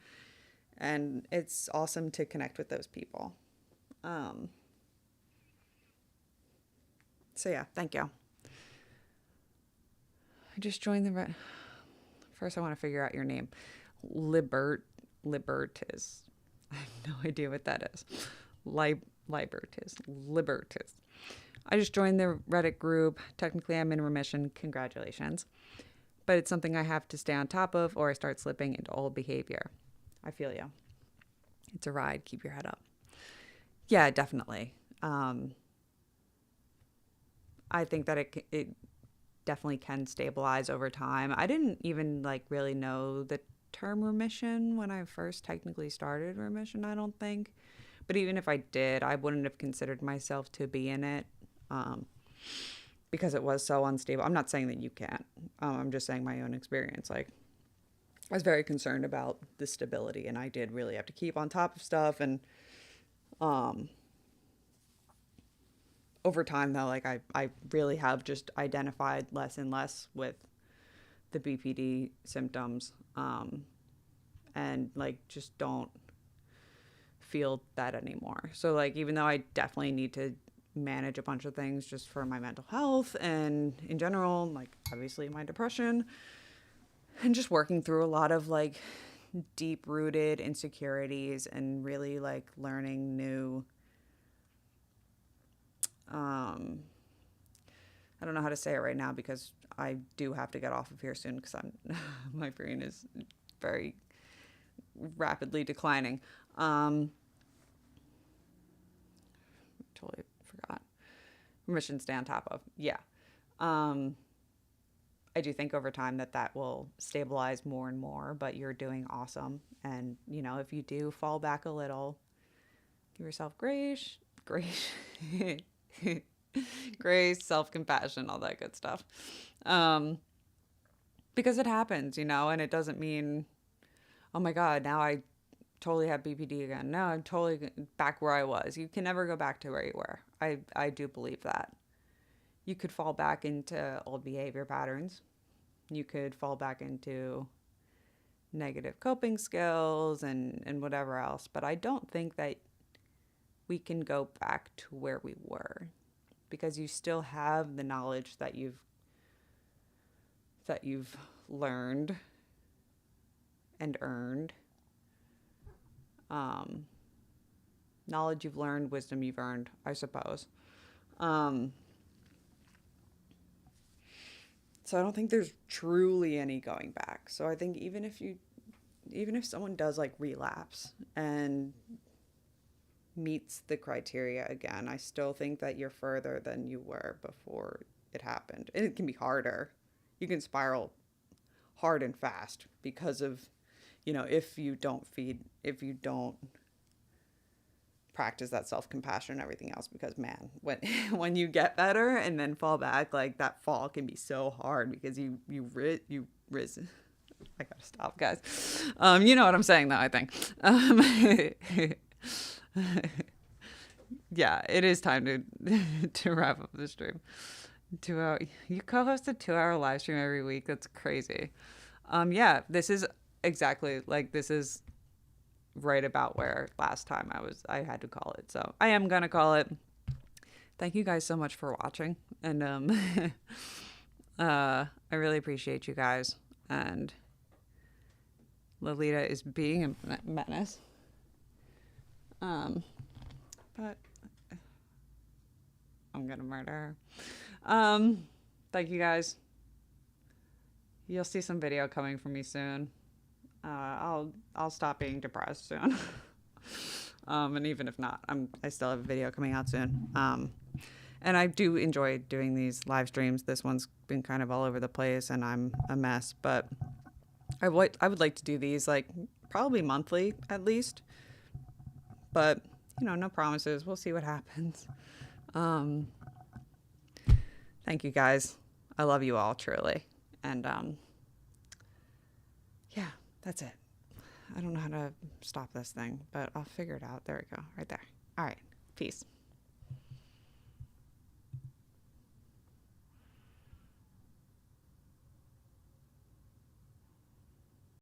And it's awesome to connect with those people. So yeah, thank you. I just joined the First, I want to figure out your name. Libertis. I have no idea what that is. Libertis. I just joined the Reddit group. Technically, I'm in remission. Congratulations. But it's something I have to stay on top of, or I start slipping into old behavior. I feel you. It's a ride. Keep your head up. Yeah, definitely. I think that it definitely can stabilize over time. I didn't even like really know the term remission when I first technically started remission, I don't think. But even if I did, I wouldn't have considered myself to be in it, um, because it was so unstable. I'm not saying that you can't. I'm just saying my own experience. Like, I was very concerned about the stability, and I did really have to keep on top of stuff. And um, over time, though, like I really have just identified less and less with the BPD symptoms, and like just don't feel that anymore. So like even though I definitely need to manage a bunch of things just for my mental health and in general, like obviously my depression, and just working through a lot of like deep rooted insecurities and really like learning new um I don't know how to say it right now because I do have to get off of here soon because I'm my brain is very rapidly declining. Totally forgot. Remission stay on top of. Yeah. Um, I do think over time that that will stabilize more and more, but you're doing awesome. And, you know, if you do fall back a little, give yourself grace, grace, self compassion, all that good stuff. Um, because it happens, you know, and it doesn't mean, oh my God, now I totally have BPD again. No, I'm totally back where I was. You can never go back to where you were. I do believe that. You could fall back into old behavior patterns. You could fall back into negative coping skills and whatever else. But I don't think that we can go back to where we were because you still have the knowledge that you've learned and earned. Um, Knowledge you've learned, wisdom you've earned, I suppose. Um, so I don't think there's truly any going back. So I think even if someone does like relapse and meets the criteria again, I still think that you're further than you were before it happened. And it can be harder. You can spiral hard and fast because of, you know, if you don't practice that self-compassion and everything else, because man, when when you get better and then fall back, like that fall can be so hard because you riz. I gotta stop, guys. You know what I'm saying though, I think. Yeah, it is time to to wrap up the stream. 2 hour, you co-host a 2 hour live stream every week. That's crazy. Yeah, this is exactly like this is right about where last time I had to call it. So I am gonna call it. Thank you guys so much for watching. And I really appreciate you guys. And Lolita is being a menace. But I'm gonna murder her. Thank you guys. You'll see some video coming from me soon. I'll stop being depressed soon. And even if not, I still have a video coming out soon. And I do enjoy doing these live streams. This one's been kind of all over the place, and I'm a mess. But I would like to do these like probably monthly at least. But you know, no promises. We'll see what happens. Thank you guys. I love you all truly. And yeah, that's it. I don't know how to stop this thing, but I'll figure it out. There we go. Right there. All right. Peace.